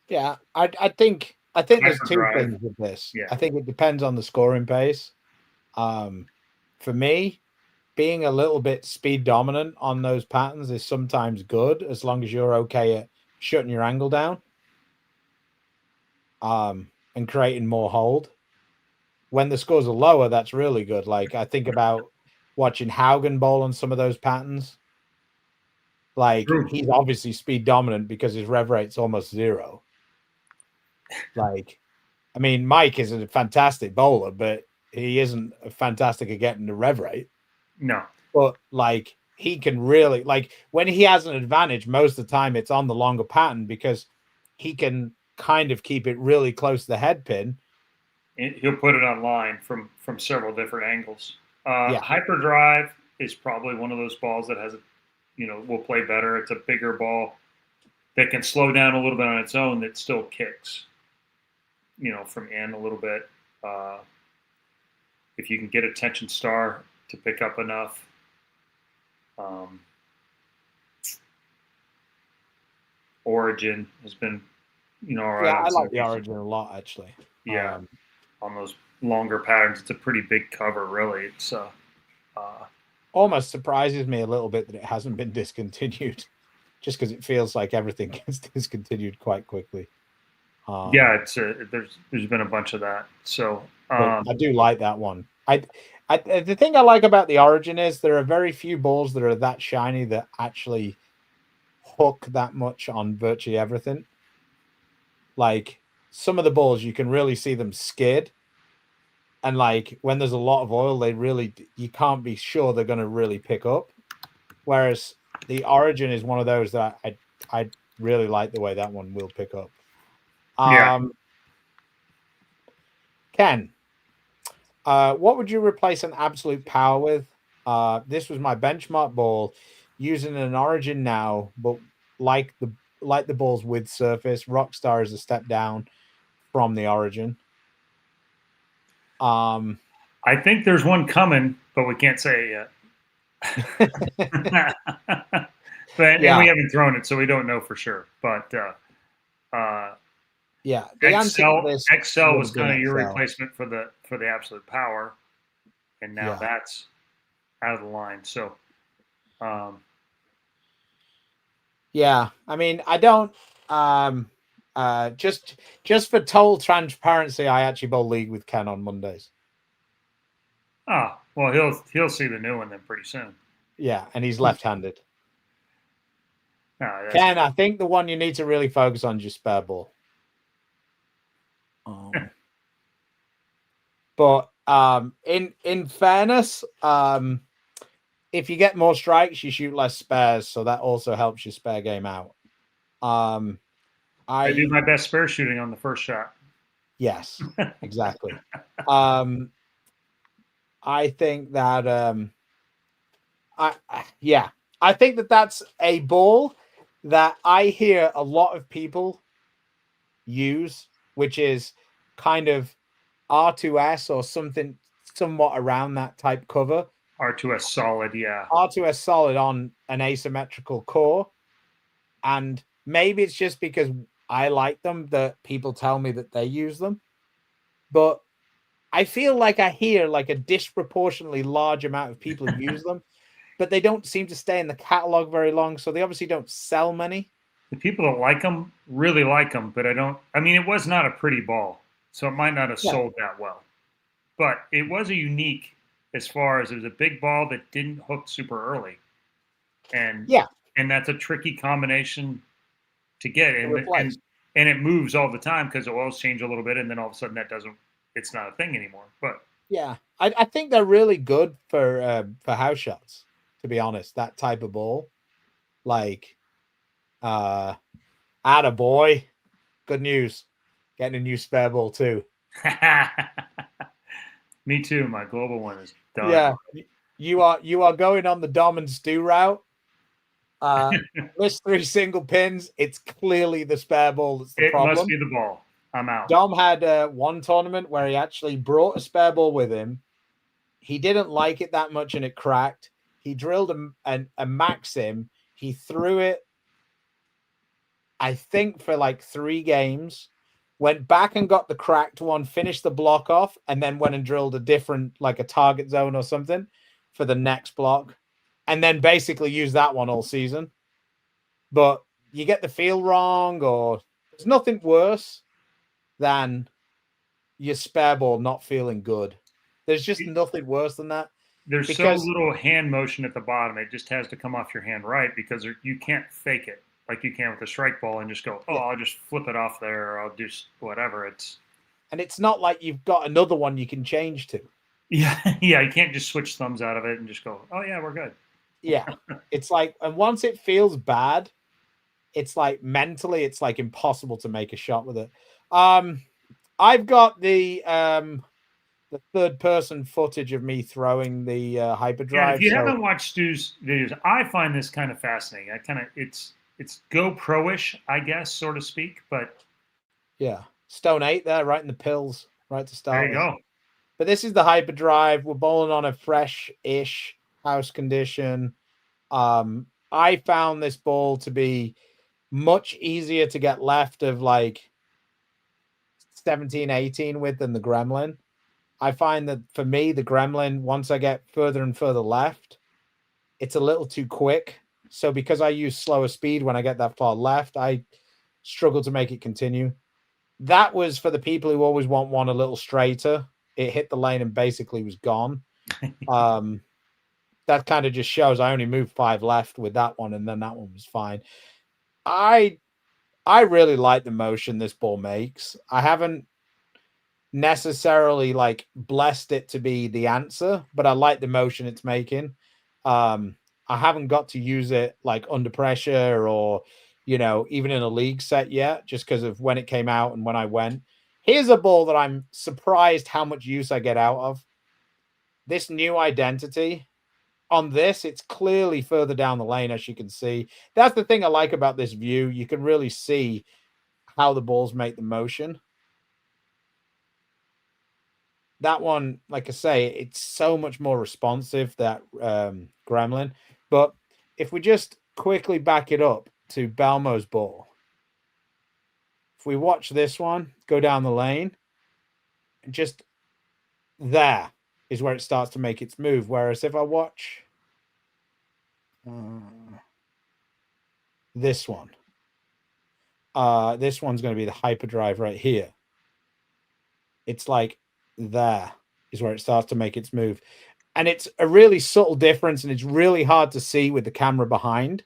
yeah, I think there's two things with this. Yeah. I think it depends on the scoring pace. For me, being a little bit speed dominant on those patterns is sometimes good, as long as you're okay at shutting your angle down and creating more hold. When the scores are lower, that's really good. Like, I think about watching Haugen bowl on some of those patterns. Like, he's obviously speed dominant because his rev rate's almost zero. Like, I mean, Mike is a fantastic bowler, but he isn't fantastic at getting the rev rate. No. But, like, he can really, like, when he has an advantage, most of the time it's on the longer pattern because he can kind of keep it really close to the head pin. He'll put it online from several different angles. Hyperdrive is probably one of those balls that has will play better. It's a bigger ball that can slow down a little bit on its own that still kicks, from in a little bit. If you can get a tension star to pick up enough. Origin has been, all right. Yeah, I like the Origin a lot, actually. Yeah, on those longer patterns, it's a pretty big cover, really. It's almost surprises me a little bit that it hasn't been discontinued. just because it feels like everything gets discontinued quite quickly. Yeah, it's there's been a bunch of that. So but I do like that one. The thing I like about the Origin is there are very few balls that are that shiny that actually hook that much on virtually everything. Like some of the balls, you can really see them skid, and like when there's a lot of oil, you can't be sure they're going to really pick up. Whereas the Origin is one of those that I really like the way that one will pick up. yeah, Ken, what would you replace an Absolute Power with? This was my benchmark ball using an Origin now, but like the balls with surface. Rockstar is a step down from the Origin. I think there's one coming, but we can't say it yet. And we haven't thrown it, so we don't know for sure. But yeah, the XL was kind of your replacement for the Absolute Power, and now that's out of the line. So, yeah, I mean, I don't. Just for total transparency, I actually bowl league with Ken on Mondays. well, he'll see the new one then pretty soon. Yeah, and he's left-handed. Ken, I think the one you need to really focus on is your spare ball. But in fairness, if you get more strikes, you shoot less spares, so that also helps your spare game out. I do my best spare shooting on the first shot. Yes, exactly. I think that I think that that's a ball that I hear a lot of people use, which is kind of R2S or something somewhat around that type cover. R2S solid, yeah. R2S solid on an asymmetrical core. And maybe it's just because I like them that people tell me that they use them. But I feel like I hear like a disproportionately large amount of people use them, but they don't seem to stay in the catalog very long. So they obviously don't sell many. The people that like them really like them, but I mean, it was not a pretty ball, so it might not have sold that well. But it was a unique as far as it was a big ball that didn't hook super early. And that's a tricky combination to get. And it moves all the time because the oils change a little bit, and then all of a sudden it's not a thing anymore. But yeah, I think they're really good for house shots, to be honest. That type of ball. Like attaboy. Good news. Getting a new spare ball too. Me too. My global one is done. Yeah. You are going on the Dom and Stu route. Missed 3 single pins. It's clearly the spare ball that's the problem. It must be the ball. I'm out. Dom had one tournament where he actually brought a spare ball with him. He didn't like it that much and it cracked. He drilled a Maxim. He threw it, I think, for like 3 games. Went back and got the cracked one, finished the block off, and then went and drilled a different, like a target zone or something for the next block. And then basically used that one all season. But you get the feel wrong, or there's nothing worse than your spare ball not feeling good. There's just nothing worse than that. There's so little hand motion at the bottom. It just has to come off your hand right because you can't fake it like you can with a strike ball and just go, I'll just flip it off there, or I'll just whatever. And it's not like you've got another one you can change to. Yeah, you can't just switch thumbs out of it and just go, oh yeah, we're good. Yeah, it's like, and once it feels bad, it's like mentally, it's like impossible to make a shot with it. I've got the third person footage of me throwing the hyperdrive. Yeah, if you haven't watched Stu's videos, I find this kind of fascinating. It's GoPro-ish, I guess, so to speak, but yeah, Stone 8 there, right in the pills, right to start. There you go. But this is the hyperdrive. We're bowling on a fresh-ish house condition. I found this ball to be much easier to get left of like 17, 18 with than the Gremlin. I find that for me, the Gremlin, once I get further and further left, it's a little too quick. So because I use slower speed when I get that far left, I struggle to make it continue. That was for the people who always want one a little straighter. It hit the lane and basically was gone. That kind of just shows I only moved 5 left with that one, and then that one was fine. I really like the motion this ball makes. I haven't necessarily like blessed it to be the answer, but I like the motion it's making. I haven't got to use it like under pressure or, you know, even in a league set yet, just because of when it came out and when I went. Here's a ball that I'm surprised how much use I get out of. This new identity on this, it's clearly further down the lane, as you can see. That's the thing I like about this view. You can really see how the balls make the motion. That one, like I say, it's so much more responsive, that Gremlin. But if we just quickly back it up to Balmo's ball, if we watch this one go down the lane, just there is where it starts to make its move. Whereas if I watch this one, this one's going to be the hyperdrive right here. It's like there is where it starts to make its move. And it's a really subtle difference, and it's really hard to see with the camera behind.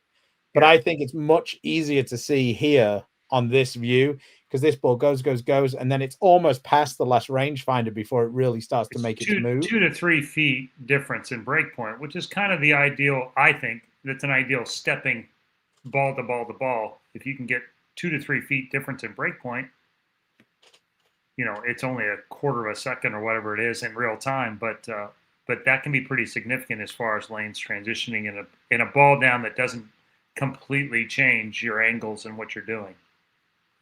But I think it's much easier to see here on this view, because this ball goes, and then it's almost past the last rangefinder before it really starts to make its move. 2 to 3 feet difference in breakpoint, which is kind of the ideal, I think, that's an ideal stepping ball to ball to ball. If you can get 2 to 3 feet difference in breakpoint, you know, it's only a quarter of a second or whatever it is in real time, but that can be pretty significant as far as lanes transitioning in a ball down that doesn't completely change your angles and what you're doing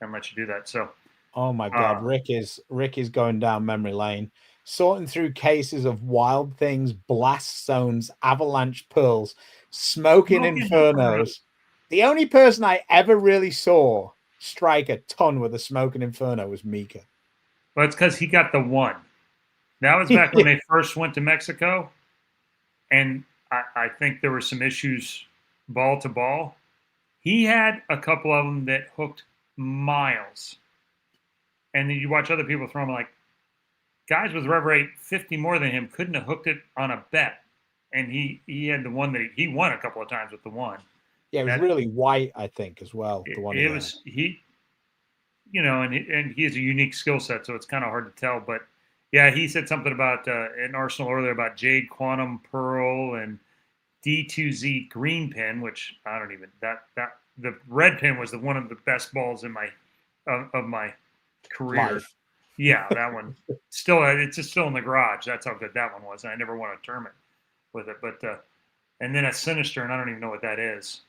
and let you do that. So, oh my God, Rick is going down memory lane, sorting through cases of Wild Things, Blast Zones, Avalanche Pearls, Smoking Infernos. The only person I ever really saw strike a ton with a Smoking Inferno was Mika. Well, it's because he got the one. That was back when they first went to Mexico, and I think there were some issues ball to ball. He had a couple of them that hooked miles. And then you watch other people throw them, like, guys with rev rate 50 more than him couldn't have hooked it on a bet. And he had the one that he won a couple of times with the one. Yeah, it was really white, I think, as well. The one you know, and he has a unique skill set, so it's kind of hard to tell. But yeah, he said something about in Arsenal earlier about Jade Quantum Pearl and D2Z Green Pin, which I don't even that the red pin was one of the best balls in my of my career. Life. Yeah, that one still it's just still in the garage. That's how good that one was. And I never won a tournament with it, but and then a Sinister, and I don't even know what that is.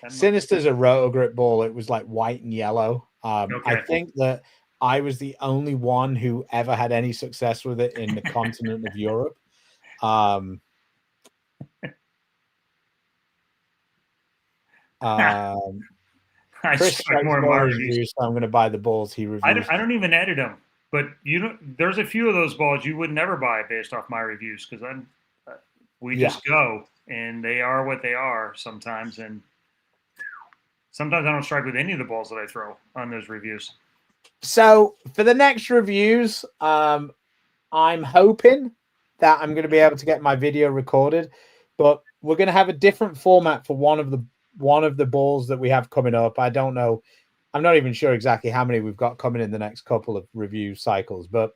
Sinister's a RotoGrip ball. It was like white and yellow. Okay. I think that I was the only one who ever had any success with it in the continent of Europe. Chris strikes more reviews, so I'm going to buy the balls he reviews. I don't even edit them, but there's a few of those balls you would never buy based off my reviews, because we just go, and they are what they are sometimes, and sometimes I don't strike with any of the balls that I throw on those reviews. So for the next reviews, I'm hoping that I'm going to be able to get my video recorded, but we're going to have a different format for one of the balls that we have coming up. I don't know. I'm not even sure exactly how many we've got coming in the next couple of review cycles, but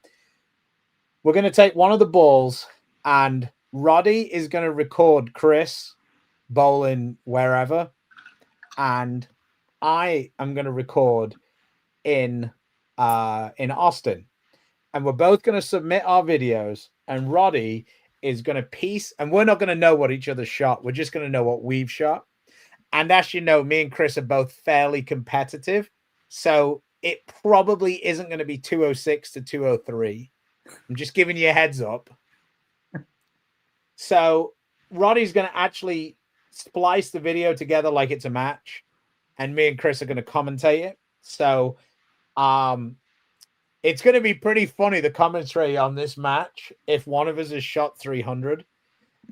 we're going to take one of the balls, and Roddy is going to record Chris bowling wherever, and I am going to record in Austin, and we're both going to submit our videos, and Roddy is going to piece, and we're not going to know what each other shot. We're just going to know what we've shot. And as you know, me and Chris are both fairly competitive, so it probably isn't going to be 206 to 203. I'm just giving you a heads up. So Roddy's going to actually splice the video together like it's a match, and me and Chris are going to commentate it. So it's going to be pretty funny, the commentary on this match, if one of us has shot 300,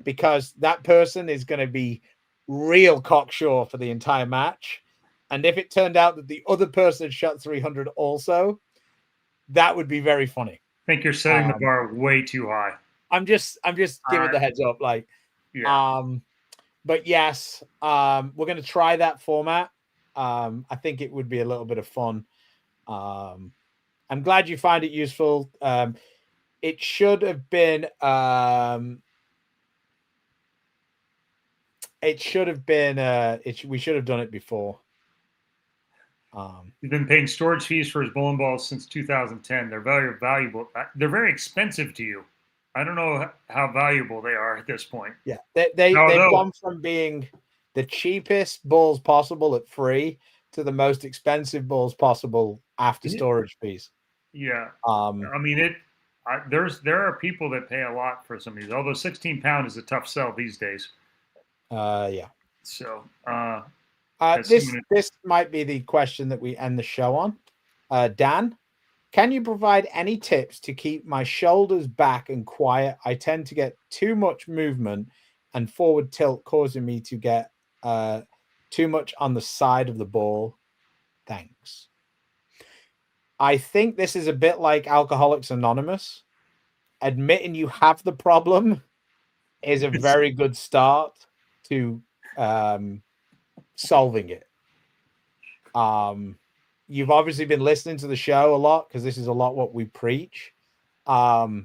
because that person is going to be real cocksure for the entire match. And if it turned out that the other person had shot 300 also, that would be very funny. I think you're setting the bar way too high. I'm just giving the heads up, like, but yes, we're going to try that format. I think it would be a little bit of fun. I'm glad you find it useful. It should have been, we should have done it before. You've been paying storage fees for his bowling balls since 2010. They're very valuable. They're very expensive to you. I don't know how valuable they are at this point. Yeah, they've gone from being the cheapest balls possible at free to the most expensive balls possible after storage fees. Yeah, I mean there are people that pay a lot for some of these. Although 16-pound is a tough sell these days. Yeah. So this might be the question that we end the show on. Dan, can you provide any tips to keep my shoulders back and quiet? I tend to get too much movement and forward tilt, causing me to get too much on the side of the ball. Thanks. I think this is a bit like Alcoholics Anonymous. Admitting you have the problem is a very good start to solving it. You've obviously been listening to the show a lot because this is a lot what we preach. I'll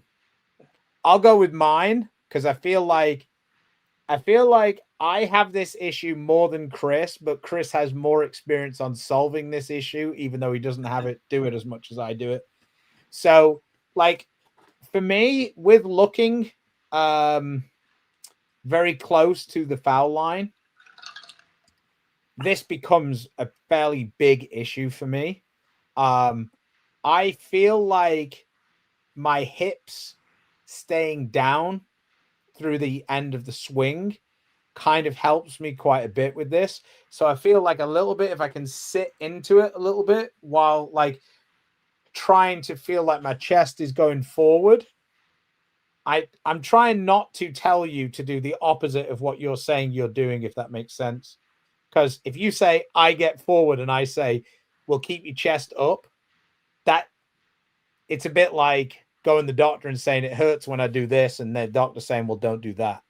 go with mine because I feel like I have this issue more than Chris, but Chris has more experience on solving this issue, even though he doesn't do it as much as I do it. So, like, for me, with looking very close to the foul line, this becomes a fairly big issue for me. I feel like my hips staying down through the end of the swing kind of helps me quite a bit with this. So I feel like a little bit, if I can sit into it a little bit while like trying to feel like my chest is going forward. I'm trying not to tell you to do the opposite of what you're saying you're doing, if that makes sense. Because if you say, I get forward and I say, well, keep your chest up, that it's a bit like going to the doctor and saying it hurts when I do this. And the doctor saying, well, don't do that.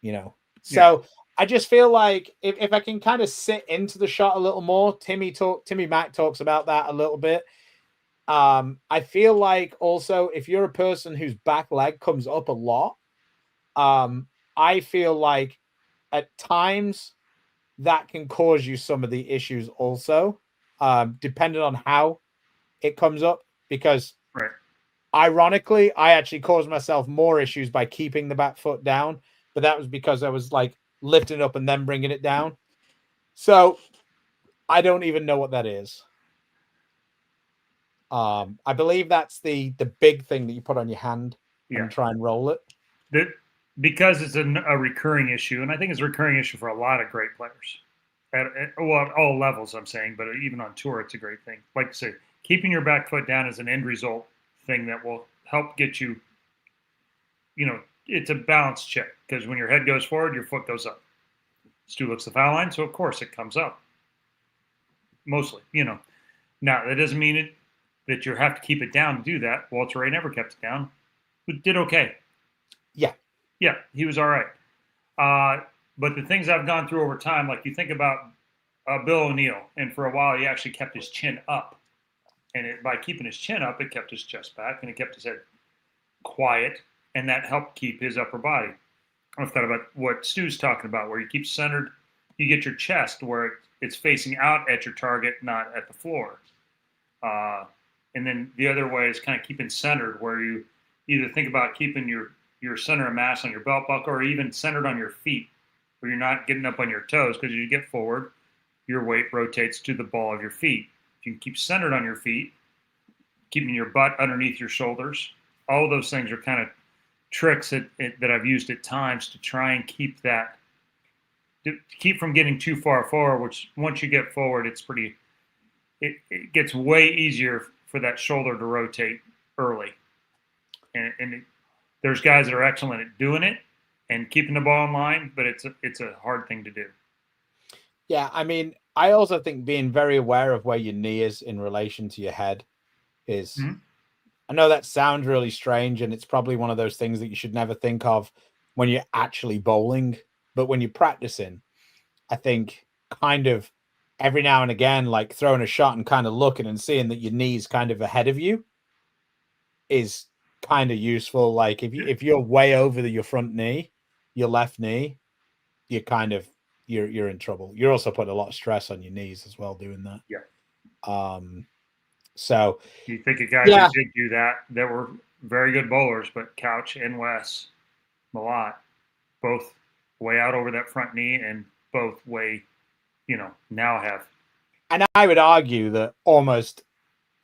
You know? So I just feel like if I can kind of sit into the shot a little more, Timmy Mack talks about that a little bit. I feel like also if you're a person whose back leg comes up a lot, I feel like at times that can cause you some of the issues also, depending on how it comes up. Because ironically, I actually caused myself more issues by keeping the back foot down, but that was because I was like lifting up and then bringing it down. So I don't even know what that is. I believe that's the big thing that you put on your hand and try and roll it. Because it's a recurring issue, and I think it's a recurring issue for a lot of great players at all levels, I'm saying, but even on tour, it's a great thing. Like I say, keeping your back foot down is an end result thing that will help get you, it's a balance check, because when your head goes forward, your foot goes up. Stu looks the foul line, so of course it comes up. Mostly, Now, that doesn't mean that you have to keep it down to do that. Walter Ray never kept it down, but did okay. Yeah, he was all right. But the things I've gone through over time, like you think about Bill O'Neill, and for a while he actually kept his chin up. And by keeping his chin up, it kept his chest back, and it kept his head quiet, and that helped keep his upper body. I've thought about what Stu's talking about, where you keep centered, you get your chest where it's facing out at your target, not at the floor. And then the other way is kind of keeping centered, where you either think about keeping your center of mass on your belt buckle, or even centered on your feet, where you're not getting up on your toes, because as you get forward, your weight rotates to the ball of your feet. If you can keep centered on your feet, keeping your butt underneath your shoulders, all of those things are kind of tricks that I've used at times to try and keep from getting too far forward, which once you get forward, it gets way easier for that shoulder to rotate early. And there's guys that are excellent at doing it, and keeping the ball in line, but it's a hard thing to do. Yeah, I mean, I also think being very aware of where your knee is in relation to your head is. Mm-hmm. I know that sounds really strange, and it's probably one of those things that you should never think of when you're actually bowling. But when you're practicing, I think kind of every now and again, like throwing a shot and kind of looking and seeing that your knee's kind of ahead of you is kind of useful. Like if you're way over your front knee, your left knee, you're kind of you're in trouble. You're also putting a lot of stress on your knees as well doing that. Yeah. So You think of guys yeah. that did do that were very good bowlers, but Couch and Wes Malott both way out over that front knee and both way, now have. And I would argue that almost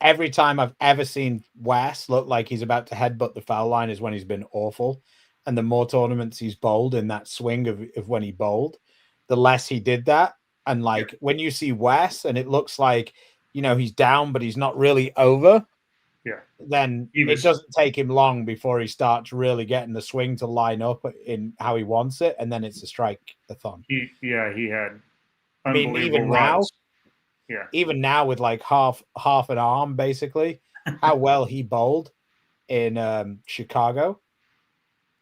every time I've ever seen Wes look like he's about to headbutt the foul line is when he's been awful. And the more tournaments he's bowled in that swing of when he bowled, the less he did that. And like when you see Wes and it looks like, he's down, but he's not really over. Yeah. Then it doesn't take him long before he starts really getting the swing to line up in how he wants it. And then it's a strike-a-thon. He had I mean, even now, even now with like half an arm, basically, how well he bowled in Chicago.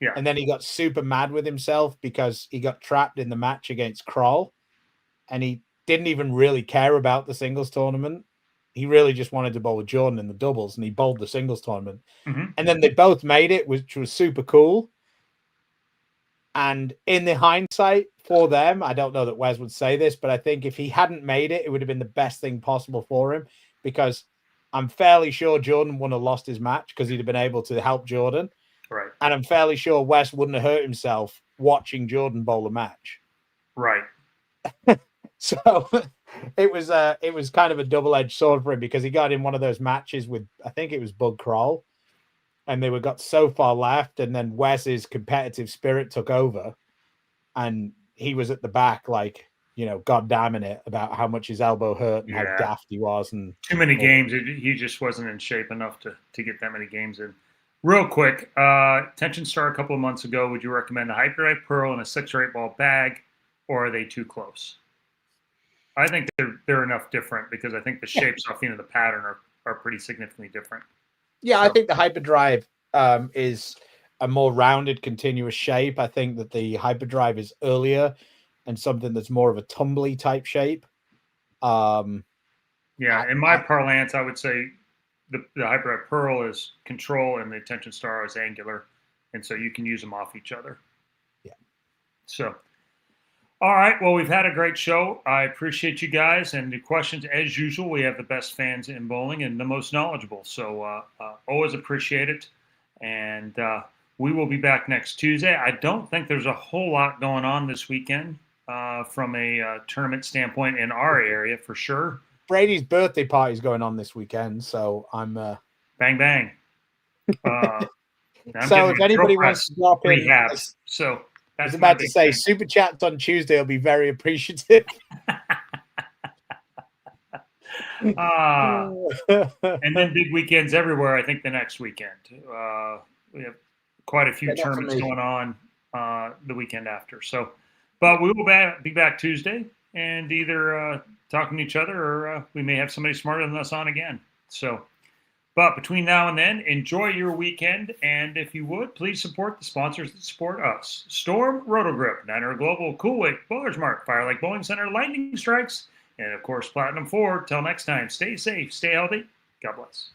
Yeah. And then he got super mad with himself because he got trapped in the match against Kroll. And he didn't even really care about the singles tournament. He really just wanted to bowl with Jordan in the doubles, and he bowled the singles tournament. Mm-hmm. And then they both made it, which was super cool. And in the hindsight for them, I don't know that Wes would say this, but I think if he hadn't made it, it would have been the best thing possible for him, because I'm fairly sure Jordan wouldn't have lost his match because he'd have been able to help Jordan. Right. And I'm fairly sure Wes wouldn't have hurt himself watching Jordan bowl a match. Right. So it was kind of a double-edged sword for him, because he got in one of those matches with, I think it was Bug Kroll, and they got so far left, and then Wes's competitive spirit took over, and he was at the back, like, God damning it about how much his elbow hurt and how daft he was. And too many games. He just wasn't in shape enough to get that many games in. Real quick, Tension Star a couple of months ago, would you recommend a Hyperdrive Pearl in a 6 or 8 ball bag, or are they too close? I think they're enough different, because I think the shapes off the pattern are pretty significantly different. Yeah, so I think the Hyperdrive is a more rounded, continuous shape. I think that the Hyperdrive is earlier and something that's more of a tumbly type shape. In my parlance, I would say the Hyperdrive Pearl is control and the Tension Star is angular, and so you can use them off each other. Yeah. So. All right. Well, we've had a great show. I appreciate you guys, and the questions, as usual. We have the best fans in bowling and the most knowledgeable. So always appreciate it. And we will be back next Tuesday. I don't think there's a whole lot going on this weekend from a tournament standpoint in our area, for sure. Brady's birthday party is going on this weekend, so I'm bang bang. So if anybody wants to drop in, so. I was about to say, super chats on Tuesday will be very appreciative. And then big weekends everywhere, I think, the next weekend. We have quite a few tournaments going on the weekend after. So, but we will be back Tuesday and either talking to each other, or we may have somebody smarter than us on again. So, but between now and then, enjoy your weekend. And if you would, please support the sponsors that support us. Storm, RotoGrip, Niner Global, Coolway, Bowler's Mark, Fire Lake Bowling Center, Lightning Strikes, and of course, Platinum 4. Till next time, stay safe, stay healthy. God bless.